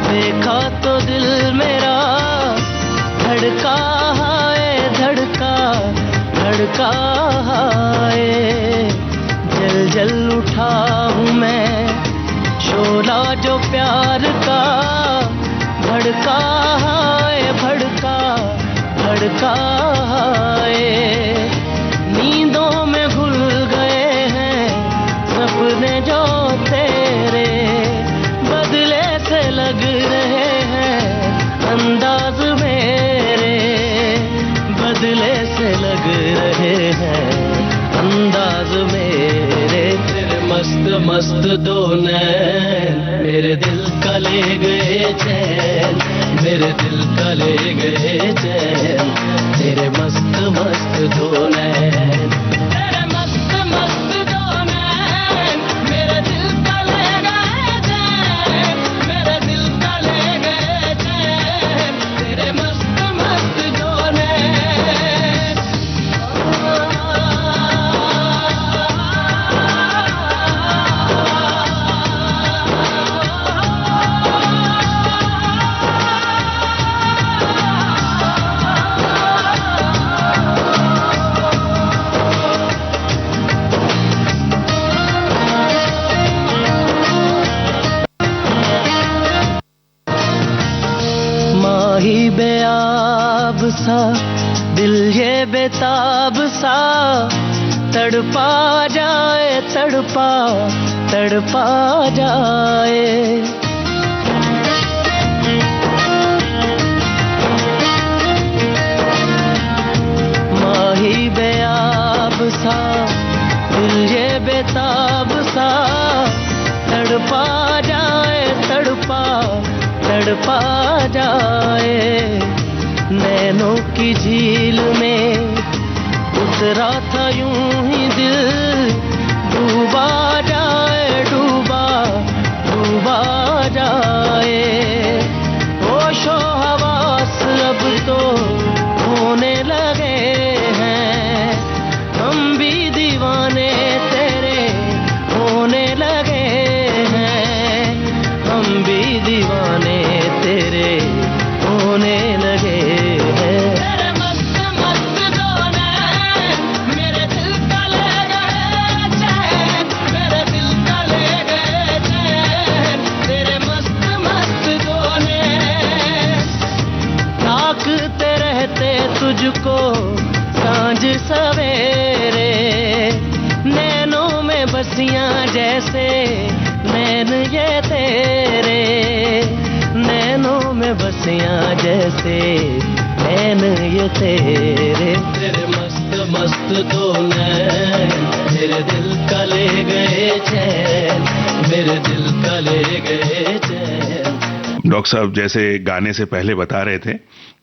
S5: देखा तो दिल मेरा धड़का है, धड़का धड़का है। जल जल उठा हूँ मैं शोला जो प्यार का, भड़का है, भड़का भड़का है। नींदों में घुल गए हैं सपने जो तेरे, बदले से लग रहे हैं अंदाज मेरे, बदले से लग रहे हैं अंदाज मेरे। तेरे मस्त मस्त दो नैन मेरे दिल का ले गए चैन, मेरे दिल का ले गए चैन, तेरे मस्त मस्त दो नैन। बेआब सा दिल ये बेताब सा तड़पा जाए तड़पा जाए। माही बेआब सा दिल ये बेताब सा तड़पा जाए तड़पा जाए। नैनों की झील में उतरा था यूं ही दिल डूबा जाए डूबा जाए। होशो हवास अब तो होने लगे हैं हम भी दीवाने तेरे होने लगे हैं हम भी दीवाने तेरे होने लगे हैं। तेरे मस्त मस्त दो नैन मेरे दिल का ले गए चैन मेरे दिल का ले गए चैन तेरे मस्त मस्त दो नैन ताकते रहते तुझको सांझ सवेरे। नैनों में बसियां जैसे नैन ये तेरे नैनों में बसियां जैसे नैन ये तेरे। तेरे मस्त मस्त दो नैन मेरे दिल का ले गए चैन मेरे दिल का ले गए चैन।
S2: डॉक्टर साहब जैसे गाने से पहले बता रहे थे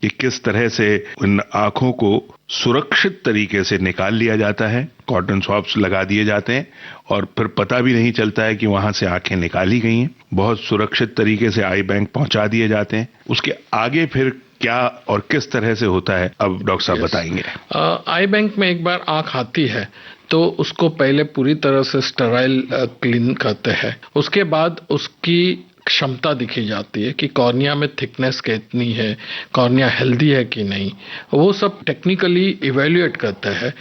S2: कि किस तरह से उन आंखों को सुरक्षित तरीके से निकाल लिया जाता है, कॉटन स्वैब्स लगा दिए जाते हैं और फिर पता भी नहीं चलता है कि वहां से आंखें निकाली गई हैं। बहुत सुरक्षित तरीके से आई बैंक पहुंचा दिए जाते हैं। उसके आगे फिर क्या और किस तरह से होता है, अब डॉक्टर साहब बताएंगे।
S3: आई बैंक में एक बार आंख आती है तो उसको पहले पूरी तरह से स्टेराइल क्लीन करते हैं। उसके बाद उसकी क्षमता दिखी जाती है कि कॉर्निया में थिकनेस कितनी है, कॉर्निया हेल्दी है कि नहीं, वो सब टेक्निकली इवेल्युएट करता है।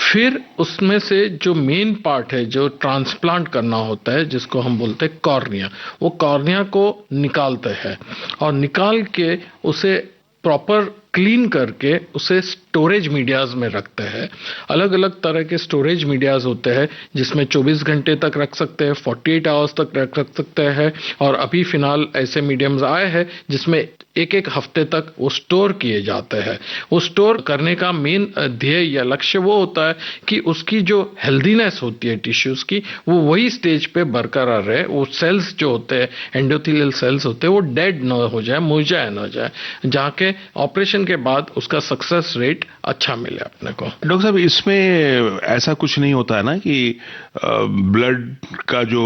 S3: फिर उसमें से जो मेन पार्ट है जो ट्रांसप्लांट करना होता है जिसको हम बोलते हैं कॉर्निया, वो कॉर्निया को निकालते हैं और निकाल के उसे प्रॉपर क्लीन करके उसे स्टोरेज मीडियाज में रखते हैं। अलग अलग तरह के स्टोरेज मीडियाज होते हैं जिसमें 24 घंटे तक रख सकते हैं, 48 आवर्स तक रख सकते हैं और अभी फिलहाल ऐसे मीडियम्स आए हैं जिसमें एक हफ्ते तक वो स्टोर किए जाते हैं। वो स्टोर करने का मेन ध्येय या लक्ष्य वो होता है कि उसकी जो हेल्दीनेस होती है टिश्यूज की वो वही स्टेज पे बरकरार रहे। वो सेल्स जो होते हैं एंडोथेलियल सेल्स होते हैं वो डेड न हो जाए, मुरझाए न जाए, जहाँ के ऑपरेशन के बाद उसका सक्सेस रेट अच्छा मिले अपने को।
S2: डॉक्टर साहब इसमें ऐसा कुछ नहीं होता है ना कि ब्लड का जो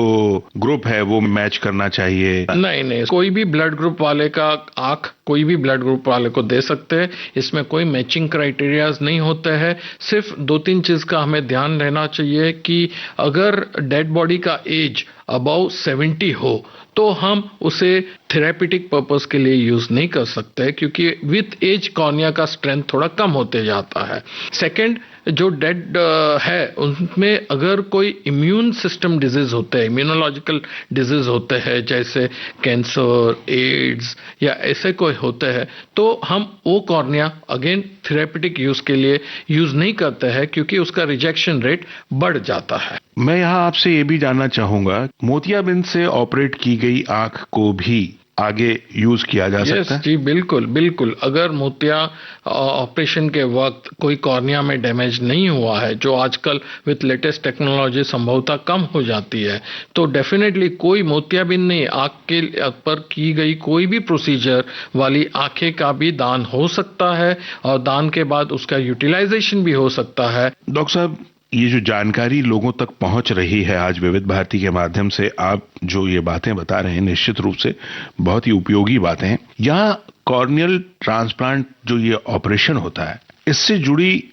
S2: ग्रुप है वो मैच करना चाहिए?
S3: नहीं, कोई भी ब्लड ग्रुप वाले का आंख कोई भी ब्लड ग्रुप वाले को दे सकते हैं। इसमें कोई मैचिंग क्राइटेरियाज नहीं होते हैं। सिर्फ 2-3 चीज का हमें ध्यान रहना चाहिए कि अगर डेड बॉडी का एज अबाउ 70 हो तो हम उसे थेरेपेटिक पर्पस के लिए यूज नहीं कर सकते क्योंकि विथ एज कॉर्निया का स्ट्रेंथ थोड़ा कम होते जाता है। सेकंड, जो डेड है उनमें अगर कोई इम्यून सिस्टम डिजीज होते हैं, इम्यूनोलॉजिकल डिजीज होते हैं जैसे कैंसर, एड्स या ऐसे कोई होते हैं तो हम वो कॉर्निया अगेन थेरेपेटिक यूज के लिए यूज नहीं करते हैं क्योंकि उसका रिजेक्शन रेट बढ़ जाता है।
S2: मैं यहाँ आपसे ये भी जानना चाहूंगा, मोतियाबिंद से ऑपरेट की गई आंख को भी आगे यूज किया जा सकता है?
S3: जी बिल्कुल। अगर मोतिया ऑपरेशन के वक्त कोई कॉर्निया में डैमेज नहीं हुआ है, जो आजकल विथ लेटेस्ट टेक्नोलॉजी संभवतः कम हो जाती है, तो डेफिनेटली कोई मोतियाबिंद नहीं, आंख के पर की गई कोई भी प्रोसीजर वाली आंखें का भी दान हो सकता है और दान के बाद उसका यूटिलाइजेशन भी हो सकता है।
S2: डॉक्टर साहब ये जो जानकारी लोगों तक पहुंच रही है आज विविध भारती के माध्यम से, आप जो ये बातें बता रहे हैं निश्चित रूप से बहुत ही उपयोगी बातें हैं। यहाँ कॉर्नियल ट्रांसप्लांट जो ये ऑपरेशन होता है इससे जुड़ी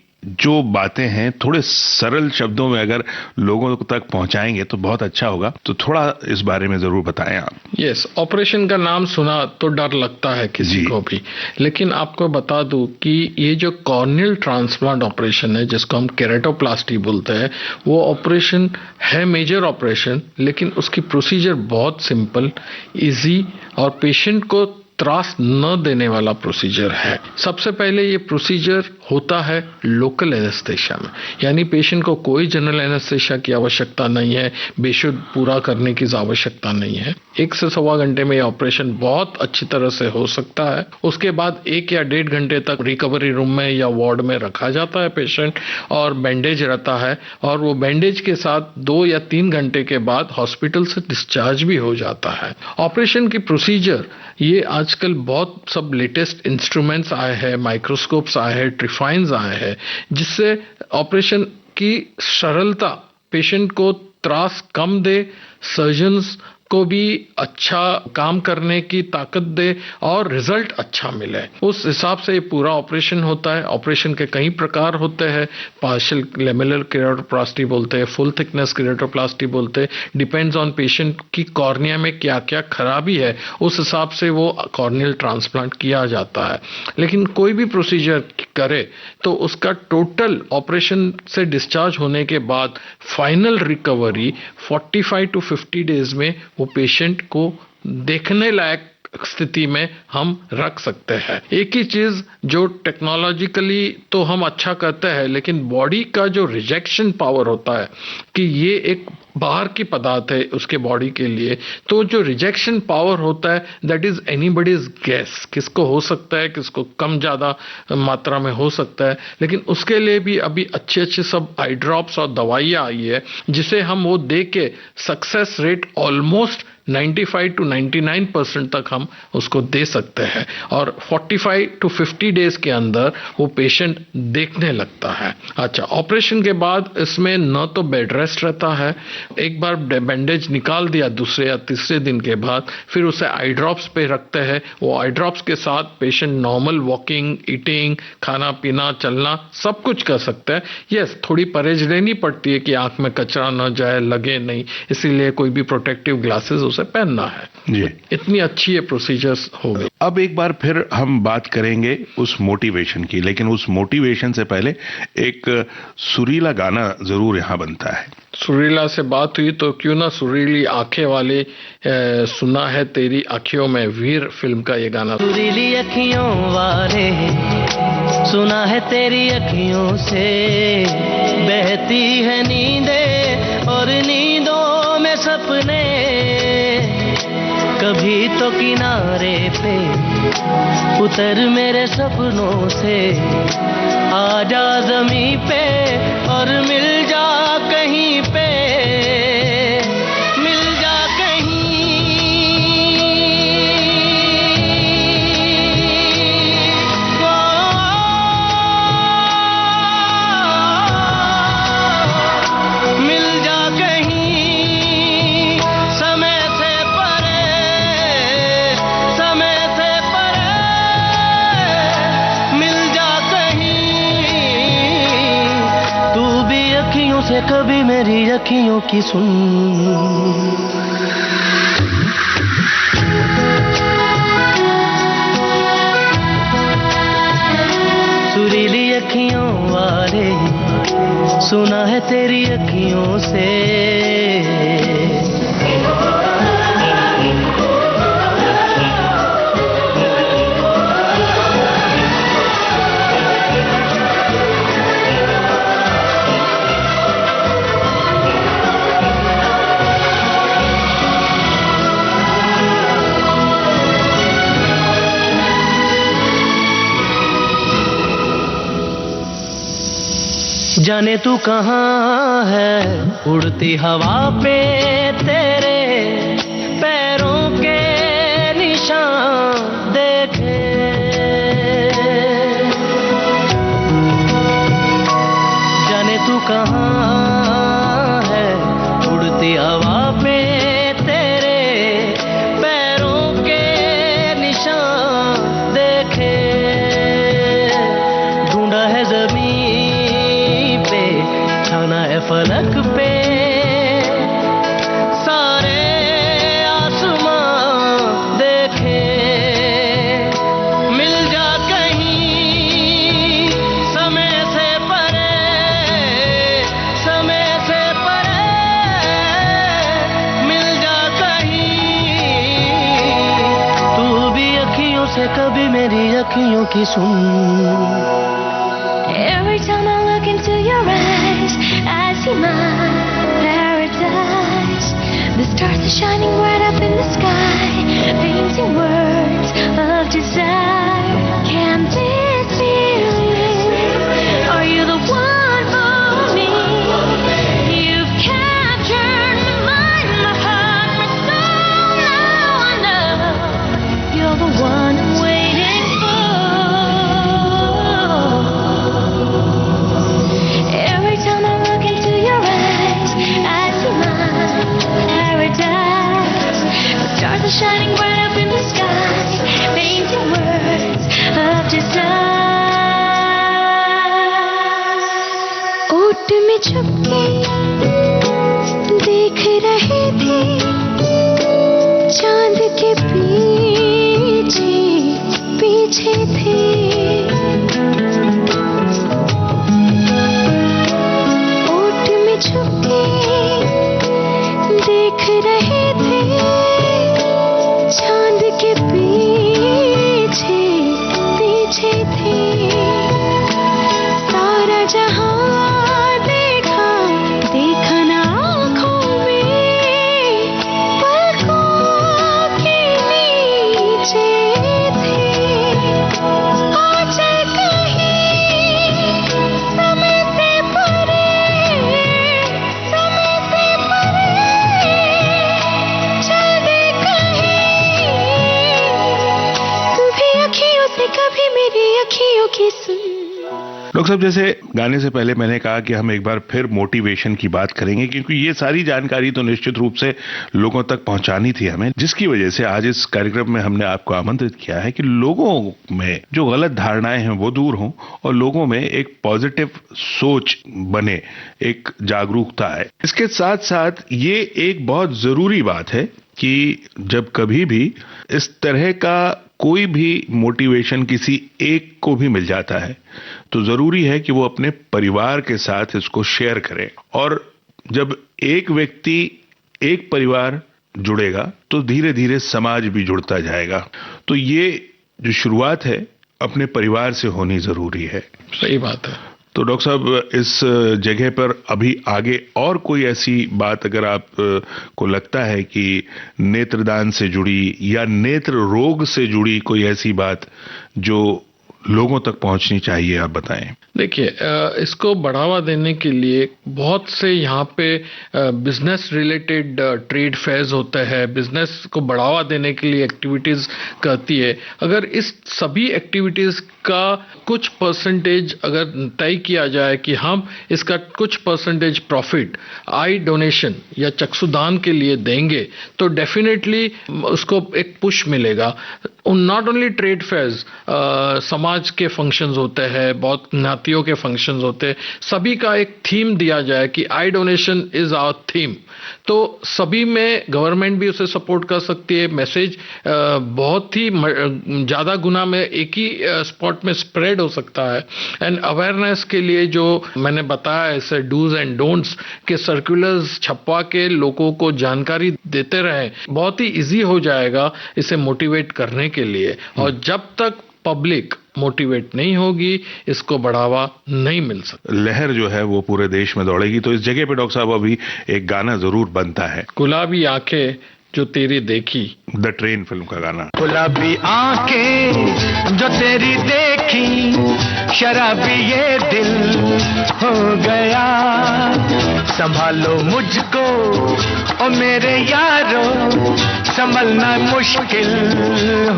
S2: जो बातें हैं थोड़े सरल शब्दों में अगर लोगों तक पहुंचाएंगे तो बहुत अच्छा होगा, तो थोड़ा इस बारे में जरूर बताएं आप।
S3: यस, ऑपरेशन का नाम सुना तो डर लगता है किसी को भी, लेकिन आपको बता दूं कि ये जो कॉर्नियल ट्रांसप्लांट ऑपरेशन है जिसको हम केराटोप्लास्टी बोलते हैं, वो ऑपरेशन है मेजर ऑपरेशन, लेकिन उसकी प्रोसीजर बहुत सिंपल, इजी और पेशेंट को त्रास न देने वाला प्रोसीजर है। सबसे पहले ये प्रोसीजर होता है लोकल एनेस्थेशिया में, यानी पेशेंट को कोई जनरल एनेस्थेशिया की आवश्यकता नहीं है, बेशुद्ध पूरा करने की आवश्यकता नहीं है। 1 से सवा घंटे में ये ऑपरेशन बहुत अच्छी तरह से हो सकता है। उसके बाद 1 या 1.5 घंटे तक रिकवरी रूम में या वार्ड में रखा जाता है पेशेंट, और बैंडेज रहता है, और वो बैंडेज के साथ 2 या 3 घंटे के बाद हॉस्पिटल से डिस्चार्ज भी हो जाता है। ऑपरेशन की प्रोसीजर ये आजकल बहुत सब लेटेस्ट इंस्ट्रूमेंट्स आए हैं, माइक्रोस्कोप्स आए हैं, ट्रिफाइन्स आए हैं, जिससे ऑपरेशन की सरलता पेशेंट को त्रास कम दे, सर्जन्स को भी अच्छा काम करने की ताकत दे और रिजल्ट अच्छा मिले। उस हिसाब से ये पूरा ऑपरेशन होता है। ऑपरेशन के कई प्रकार होते हैं, पार्शियल लेमेलर केराटोप्लास्टी बोलते हैं, फुल थिकनेस केराटोप्लास्टी बोलते हैं। डिपेंड्स ऑन पेशेंट की कॉर्निया में क्या क्या खराबी है, उस हिसाब से वो कॉर्नियल ट्रांसप्लांट किया जाता है। लेकिन कोई भी प्रोसीजर करे तो उसका टोटल ऑपरेशन से डिस्चार्ज होने के बाद फाइनल रिकवरी 45 to 50 डेज में वो पेशेंट को देखने लायक स्थिति में हम रख सकते हैं। एक ही चीज जो टेक्नोलॉजिकली तो हम अच्छा करते हैं, लेकिन बॉडी का जो रिजेक्शन पावर होता है कि ये एक बाहर की पदार्थ है उसके बॉडी के लिए, तो जो रिजेक्शन पावर होता है दैट इज एनीबॉडीज गेस, किसको हो सकता है, किसको कम ज्यादा मात्रा में हो सकता है। लेकिन उसके लिए भी अभी अच्छे अच्छे सब आई ड्रॉप्स और दवाइयाँ आई है, जिसे हम वो दे के सक्सेस रेट ऑलमोस्ट 95 to 99% तक हम उसको दे सकते हैं, और 45 to 50 डेज के अंदर वो पेशेंट देखने लगता है। अच्छा, ऑपरेशन के बाद इसमें न तो बेड रेस्ट रहता है, एक बार बैंडेज निकाल दिया दूसरे या तीसरे दिन के बाद फिर उसे आई ड्रॉप्स पे रखते हैं। वो आई ड्रॉप्स के साथ पेशेंट नॉर्मल वॉकिंग, ईटिंग, खाना पीना, चलना सब कुछ कर सकता है। यस, थोड़ी परहेज लेनी पड़ती है कि आंख में कचरा न जाए, लगे नहीं, इसीलिए कोई भी प्रोटेक्टिव ग्लासेस उसे पहनना है जी। इतनी अच्छी ये प्रोसीजर्स हो गई।
S2: अब एक बार फिर हम बात करेंगे उस मोटिवेशन की, लेकिन उस मोटिवेशन से पहले एक सुरीला गाना जरूर यहाँ बनता है।
S3: सुरीला से बात हुई तो क्यों ना सुरीली आंखें वाले सुना है तेरी आंखों में, वीर फिल्म का ये गाना।
S5: सुरीली अखियों वाले सुना है तेरी अखियों से बहती है नींदें, और नींदों में सपने, कभी तो किनारे पे उतर मेरे सपनों से, आजा ज़मीं पे और मिल जा कहीं पे, मिल जा कहीं। मिल जा कहीं समय से परे, समय से परे, मिल जा कहीं। तू भी अखियों से कभी मेरी अखियों की सुन। सुरीली अखियों वाले सुना है तेरी अखियों से। जाने तू कहाँ है उड़ती हवा पे, तेरे पैरों के निशान देखे। जाने तू कहाँ है उड़ती हवा पे, तेरे पैरों के निशान देखे। ढूंढा है ज़मीन फलक पे, सारे आसमां देखे। मिल जा कहीं समय से परे, समय से परे, मिल जा कहीं। तू भी अखियों अखियों की सुन.
S6: Every time I look into your eyes, I see my paradise. The stars are shining right up in the sky, painting words of desire. Can this be real? Are you the one for me? You've captured my mind, my heart, my soul. Now I know you're the one I'm waiting for. Every time I look into your eyes, I see my paradise. The stars are shining bright up in the sky, painting words of desire. ओट में छुपके देख रहे थे चांद के पीछे पीछे थे. ओट में छुपके देख रहे थे चांद के पीछे पीछे थे. सारा जहां देखा देखा ना आँखों में, पलकों के नीचे थे. आंचल कहीं समय से परे, समय से परे चल दे कहीं. तू भी अखियों से कभी मेरी अखियों की सुन.
S2: डॉक्टर साहब, जैसे गाने से पहले मैंने कहा कि हम एक बार फिर मोटिवेशन की बात करेंगे, क्योंकि ये सारी जानकारी तो निश्चित रूप से लोगों तक पहुंचानी थी हमें, जिसकी वजह से आज इस कार्यक्रम में हमने आपको आमंत्रित किया है कि लोगों में जो गलत धारणाएं हैं वो दूर हों और लोगों में एक पॉजिटिव सोच बने, एक जागरूकता आए. इसके साथ साथ ये एक बहुत जरूरी बात है कि जब कभी भी इस तरह का कोई भी मोटिवेशन किसी एक को भी मिल जाता है तो जरूरी है कि वो अपने परिवार के साथ इसको शेयर करें. और जब एक व्यक्ति, एक परिवार जुड़ेगा तो धीरे धीरे समाज भी जुड़ता जाएगा. तो ये जो शुरुआत है अपने परिवार से होनी जरूरी है.
S3: सही बात है.
S2: तो डॉक्टर साहब, इस जगह पर अभी आगे और कोई ऐसी बात अगर आप को लगता है कि नेत्रदान से जुड़ी या नेत्र रोग से जुड़ी कोई ऐसी बात जो लोगों तक पहुंचनी चाहिए, आप बताएं.
S3: देखिए, इसको बढ़ावा देने के लिए बहुत से यहाँ पे बिजनेस रिलेटेड ट्रेड फेयर्स होते हैं, बिजनेस को बढ़ावा देने के लिए एक्टिविटीज करती है. अगर इस सभी एक्टिविटीज का कुछ परसेंटेज अगर तय किया जाए कि हम इसका कुछ परसेंटेज प्रॉफिट आई डोनेशन या चक्षुदान के लिए देंगे तो डेफिनेटली उसको एक पुश मिलेगा. नॉट ओनली ट्रेड फेयर्स, समाज के फंक्शंस होते हैं, बहुत ज्ञातियों के फंक्शंस होते हैं, सभी का एक थीम दिया जाए कि I donation is our theme. तो सभी में गवर्नमेंट भी उसे सपोर्ट कर सकती है. मैसेज बहुत ही ज़्यादा गुना में एक ही स्पॉट में स्प्रेड हो सकता है. एंड अवेयरनेस के लिए जो मैंने बताया, ऐसे डूज एंड डोंट्स के सर्कुलर्स छपवा के लोगों को जानकारी देते रहें, बहुत ही इजी हो जाएगा इसे मोटिवेट करने के लिए. और जब तक पब्लिक मोटिवेट नहीं होगी इसको बढ़ावा नहीं मिल सकता.
S2: लहर जो है वो पूरे देश में दौड़ेगी. तो इस जगह पे डॉक्टर साहब अभी एक गाना जरूर बनता है,
S3: गुलाबी आंखें जो तेरी देखी,
S2: द ट्रेन फिल्म का गाना.
S5: गुलाबी आंखें जो तेरी देखी, शराबी ये दिल हो गया. संभालो मुझको ओ मेरे यारो, संभलना मुश्किल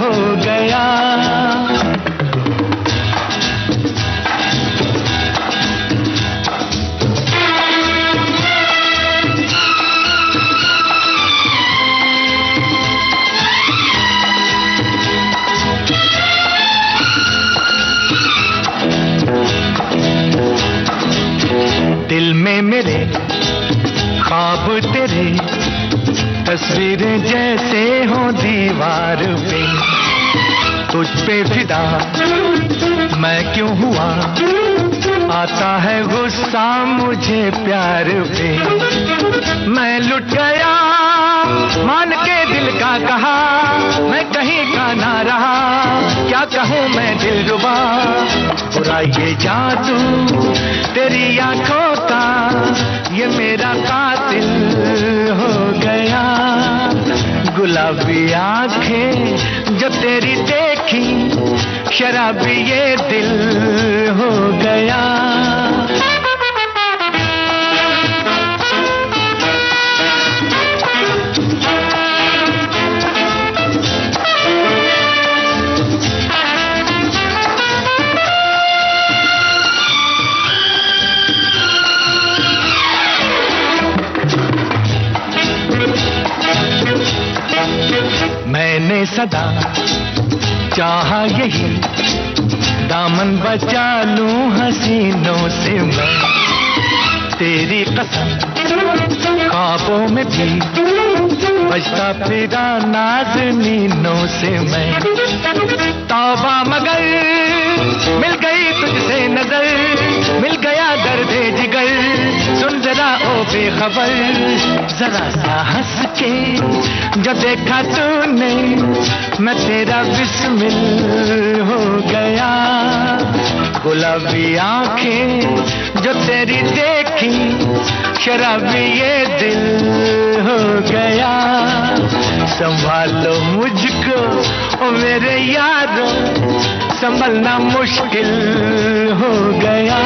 S5: हो गया. दिल में मेरे ख्वाब तेरे, तस्वीरें जैसे हो दीवार पे. तुझ पे फिदा मैं क्यों हुआ, आता है गुस्सा मुझे प्यार पे. मैं लुट गया
S1: मान के दिल का कहा, मैं कहीं का ना रहा, क्या कहूँ मैं दिलरुबा, बुरा ये जादू तेरी आंखों का, ये मेरा कातिल हो गया। गुलाबी आंखें जो तेरी देखी, शराबी ये दिल हो गया। मैंने सदा चाहा यही, दामन बचा लूं हसीनों से मैं, तेरी कसम ख्वाबों में भी बजता फिरा नाज़नीनों से मैं। तौबा मगर मिल गई तुझसे नजर, मिल गया दर्दे जिगर, सुन जरा ओ बेखबर, जरा सा हंस के जो देखा तूने, मैं तेरा बिस्मिल हो गया। गुलाबी आंखें जो तेरी देखी, शराबी ये दिल हो गया। संभालो मुझको ओ मेरे यारो, संभलना मुश्किल हो गया।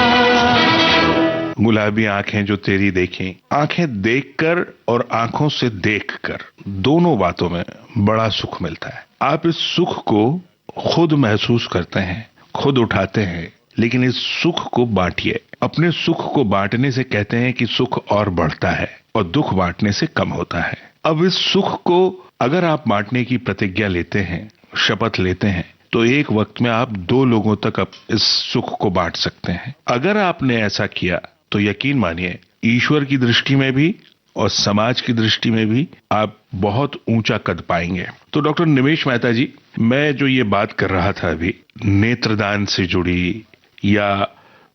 S2: गुलाबी आंखें जो तेरी देखें, आंखें देखकर और आंखों से देखकर, दोनों बातों में बड़ा सुख मिलता है। आप इस सुख को खुद महसूस करते हैं, खुद उठाते हैं, लेकिन इस सुख को बांटिए। अपने सुख को बांटने से कहते हैं कि सुख और बढ़ता है और दुख बांटने से कम होता है। अब इस सुख को अगर आप बांटने की प्रतिज्ञा लेते हैं, शपथ लेते हैं, तो एक वक्त में आप 2 लोगों तक इस सुख को बांट सकते हैं। अगर आपने ऐसा किया तो यकीन मानिए, ईश्वर की दृष्टि में भी और समाज की दृष्टि में भी आप बहुत ऊंचा कद पाएंगे। तो डॉक्टर निमेश मेहता जी, मैं जो ये बात कर रहा था अभी, नेत्रदान से जुड़ी या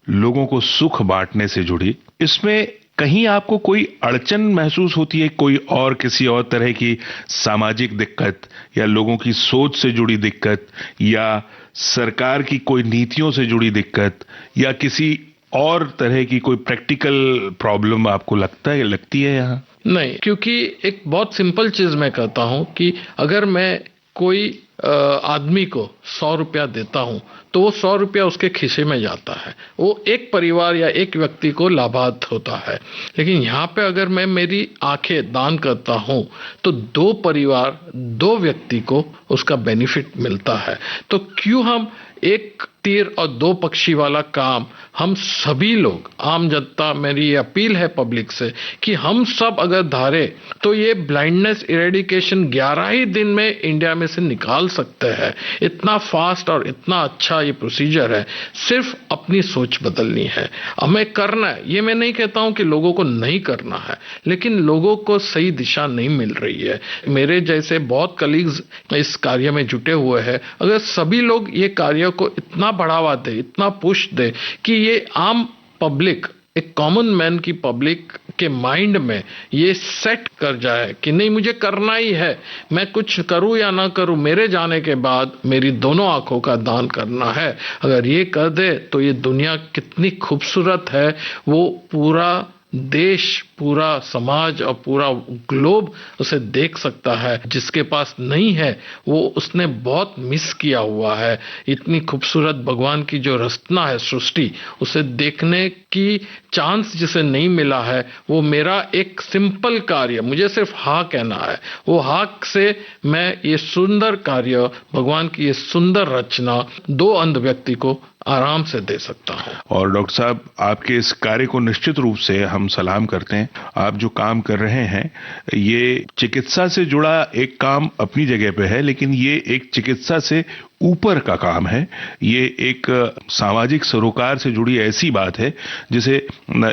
S2: लोगों को सुख बांटने से जुड़ी, इसमें कहीं आपको कोई अड़चन महसूस होती है, कोई और किसी और तरह की सामाजिक दिक्कत या लोगों की सोच से जुड़ी दिक्कत या सरकार की कोई नीतियों से जुड़ी दिक्कत या किसी और तरह की कोई प्रैक्टिकल प्रॉब्लम आपको लगती है यहाँ?
S3: नहीं, क्योंकि एक बहुत सिंपल चीज मैं कहता हूं कि अगर मैं कोई आदमी को 100 रुपया देता हूं तो वो 100 रुपया उसके खिसे में जाता है, वो एक परिवार या एक व्यक्ति को लाभार्थ होता है। लेकिन यहाँ पे अगर मैं मेरी आंखें दान करता हूं तो 2 परिवार, 2 व्यक्ति को उसका बेनिफिट मिलता है। तो क्यों हम एक तीर और 2 पक्षी वाला काम हम सभी लोग, आम जनता, मेरी अपील है पब्लिक से कि हम सब अगर धारे तो ये ब्लाइंडनेस इरेडिकेशन 11 ही दिन में इंडिया में से निकाल सकते हैं। इतना फास्ट और इतना अच्छा ये प्रोसीजर है, सिर्फ अपनी सोच बदलनी है, हमें करना है। ये मैं नहीं कहता हूं कि लोगों को नहीं करना है, लेकिन लोगों को सही दिशा नहीं मिल रही है। मेरे जैसे बहुत कलीग्स इस कार्य में जुटे हुए हैं, अगर सभी लोग ये कार्य को इतना बढ़ावा दे, इतना पुश दे कि ये आम पब्लिक, एक कॉमन मैन की पब्लिक के माइंड में ये सेट कर जाए कि नहीं, मुझे करना ही है, मैं कुछ करूं या ना करूं, मेरे जाने के बाद मेरी दोनों आंखों का दान करना है। अगर ये कर दे तो ये दुनिया कितनी खूबसूरत है, वो पूरा देश, पूरा समाज और पूरा ग्लोब उसे देख सकता है। जिसके पास नहीं है वो उसने बहुत मिस किया हुआ है। इतनी खूबसूरत भगवान की जो रचना है सृष्टि, उसे देखने की चांस जिसे नहीं मिला है, वो मेरा एक सिंपल कार्य, मुझे सिर्फ हाँ कहना है, वो हाँ से मैं ये सुंदर कार्य, भगवान की ये सुंदर रचना 2 अंध व्यक्ति को आराम से दे सकता हूं।
S2: और डॉक्टर साहब, आपके इस कार्य को निश्चित रूप से हम सलाम करते हैं। आप जो काम कर रहे हैं, ये चिकित्सा से जुड़ा एक काम अपनी जगह पे है, लेकिन ये एक चिकित्सा से ऊपर का काम है। ये एक सामाजिक सरोकार से जुड़ी ऐसी बात है जिसे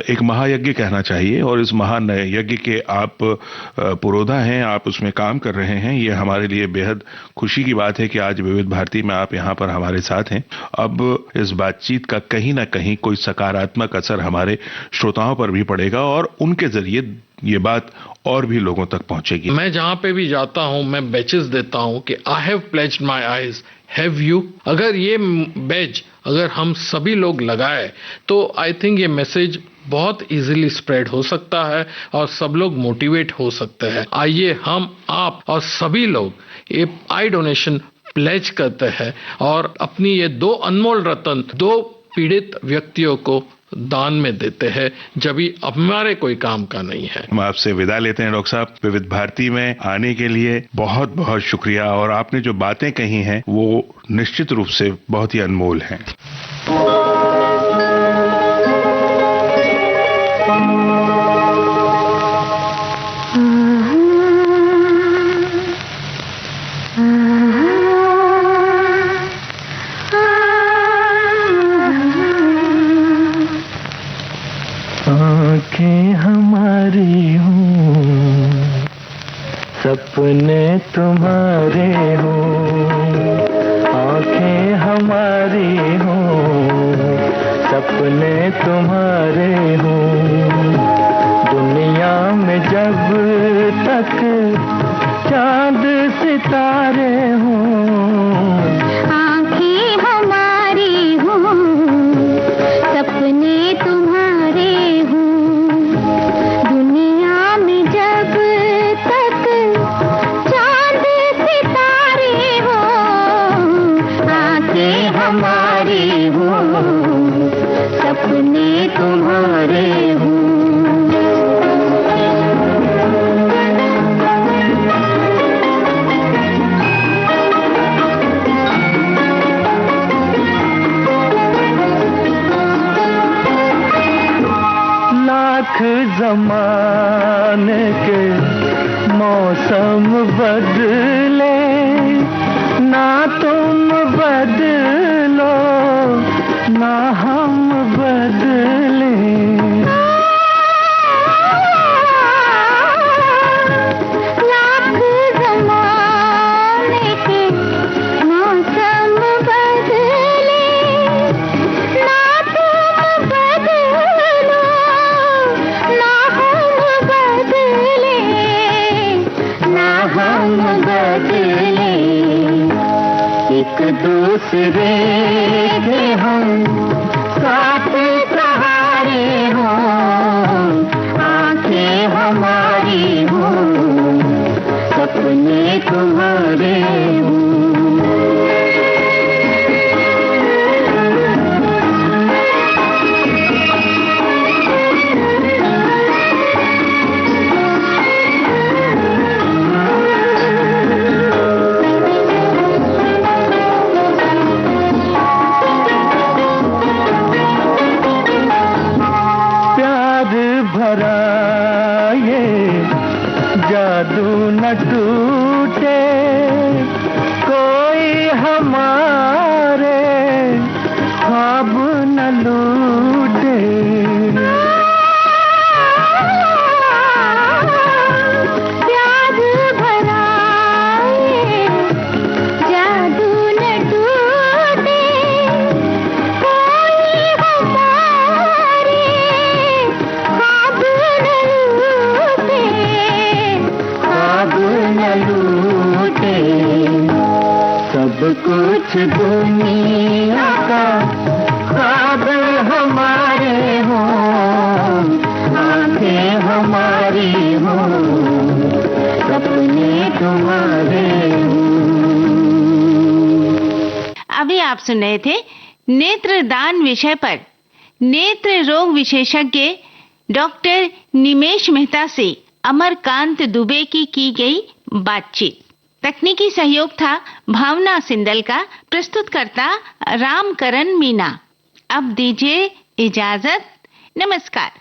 S2: एक महायज्ञ कहना चाहिए, और इस महान यज्ञ के आप पुरोधा हैं, आप उसमें काम कर रहे हैं। ये हमारे लिए बेहद खुशी की बात है कि आज विविध भारती में आप यहाँ पर हमारे साथ हैं। अब इस बातचीत का कहीं ना कहीं कोई सकारात्मक असर हमारे श्रोताओं पर भी पड़ेगा और उनके जरिए ये बात और भी लोगों तक पहुंचेगी?
S3: मैं जहां पे भी जाता हूं मैं बैचेस देता हूं कि I have pledged my eyes, have you? अगर ये बैच अगर हम सभी लोग लगाए तो आई थिंक ये मैसेज बहुत इजीली स्प्रेड हो सकता है और सब लोग मोटिवेट हो सकते हैं। आइए हम, आप और सभी लोग ये आई डोनेशन प्लेज करते हैं और अपनी ये 2 अनमोल रत्न 2 पीड़ित व्यक्तियों को दान में देते हैं जब भी हमारे कोई काम का नहीं है।
S2: हम आपसे विदा लेते हैं डॉक्टर साहब। विविध भारती में आने के लिए बहुत बहुत शुक्रिया और आपने जो बातें कही हैं वो निश्चित रूप से बहुत ही अनमोल हैं।
S5: आँखें हमारी हों, सपने तुम्हारे हों, आँखें हमारी हों, सपने तुम्हारे हों, दुनिया में जब तक चांद सितारे हों,
S6: आँखें हमारी हों, सपने तुम्हारे हों, दुनिया में जब तक चांद सितारे हों, आँखें हमारी हों, सपने तुम्हारे हों।
S5: लाख ज़माने के मौसम बदले, ना तुम बदलो ना हम बदले।
S6: लाख ज़माने के मौसम बदले, ना तुम बदलो ना हम बदले, ना हम बदले।
S5: एक दूसरे के हम साथ सहारे हों, आँखें हमारी हों, सपने तुम्हारे हों। भरा ये जादू न टूटे, कोई हमारे ख्वाब न लूटे।
S6: प्यार भरा ये जादू न टूटे, कोई हमारे ख्वाब न लूटे,
S5: ख्वाब न लूटे। सब कुछ दुनिया का ख्वाब हमारे हों, आँखें हमारी हों, सपने तुम्हारे हों।
S7: अभी आप सुन रहे थे नेत्रदान विषय पर नेत्र रोग विशेषज्ञ डॉक्टर निमेश मेहता से अमरकांत दुबे की गई बातचीत। तकनीकी सहयोग था भावना सिंदल का, प्रस्तुतकर्ता रामकरण मीना। अब दीजिए इजाजत, नमस्कार।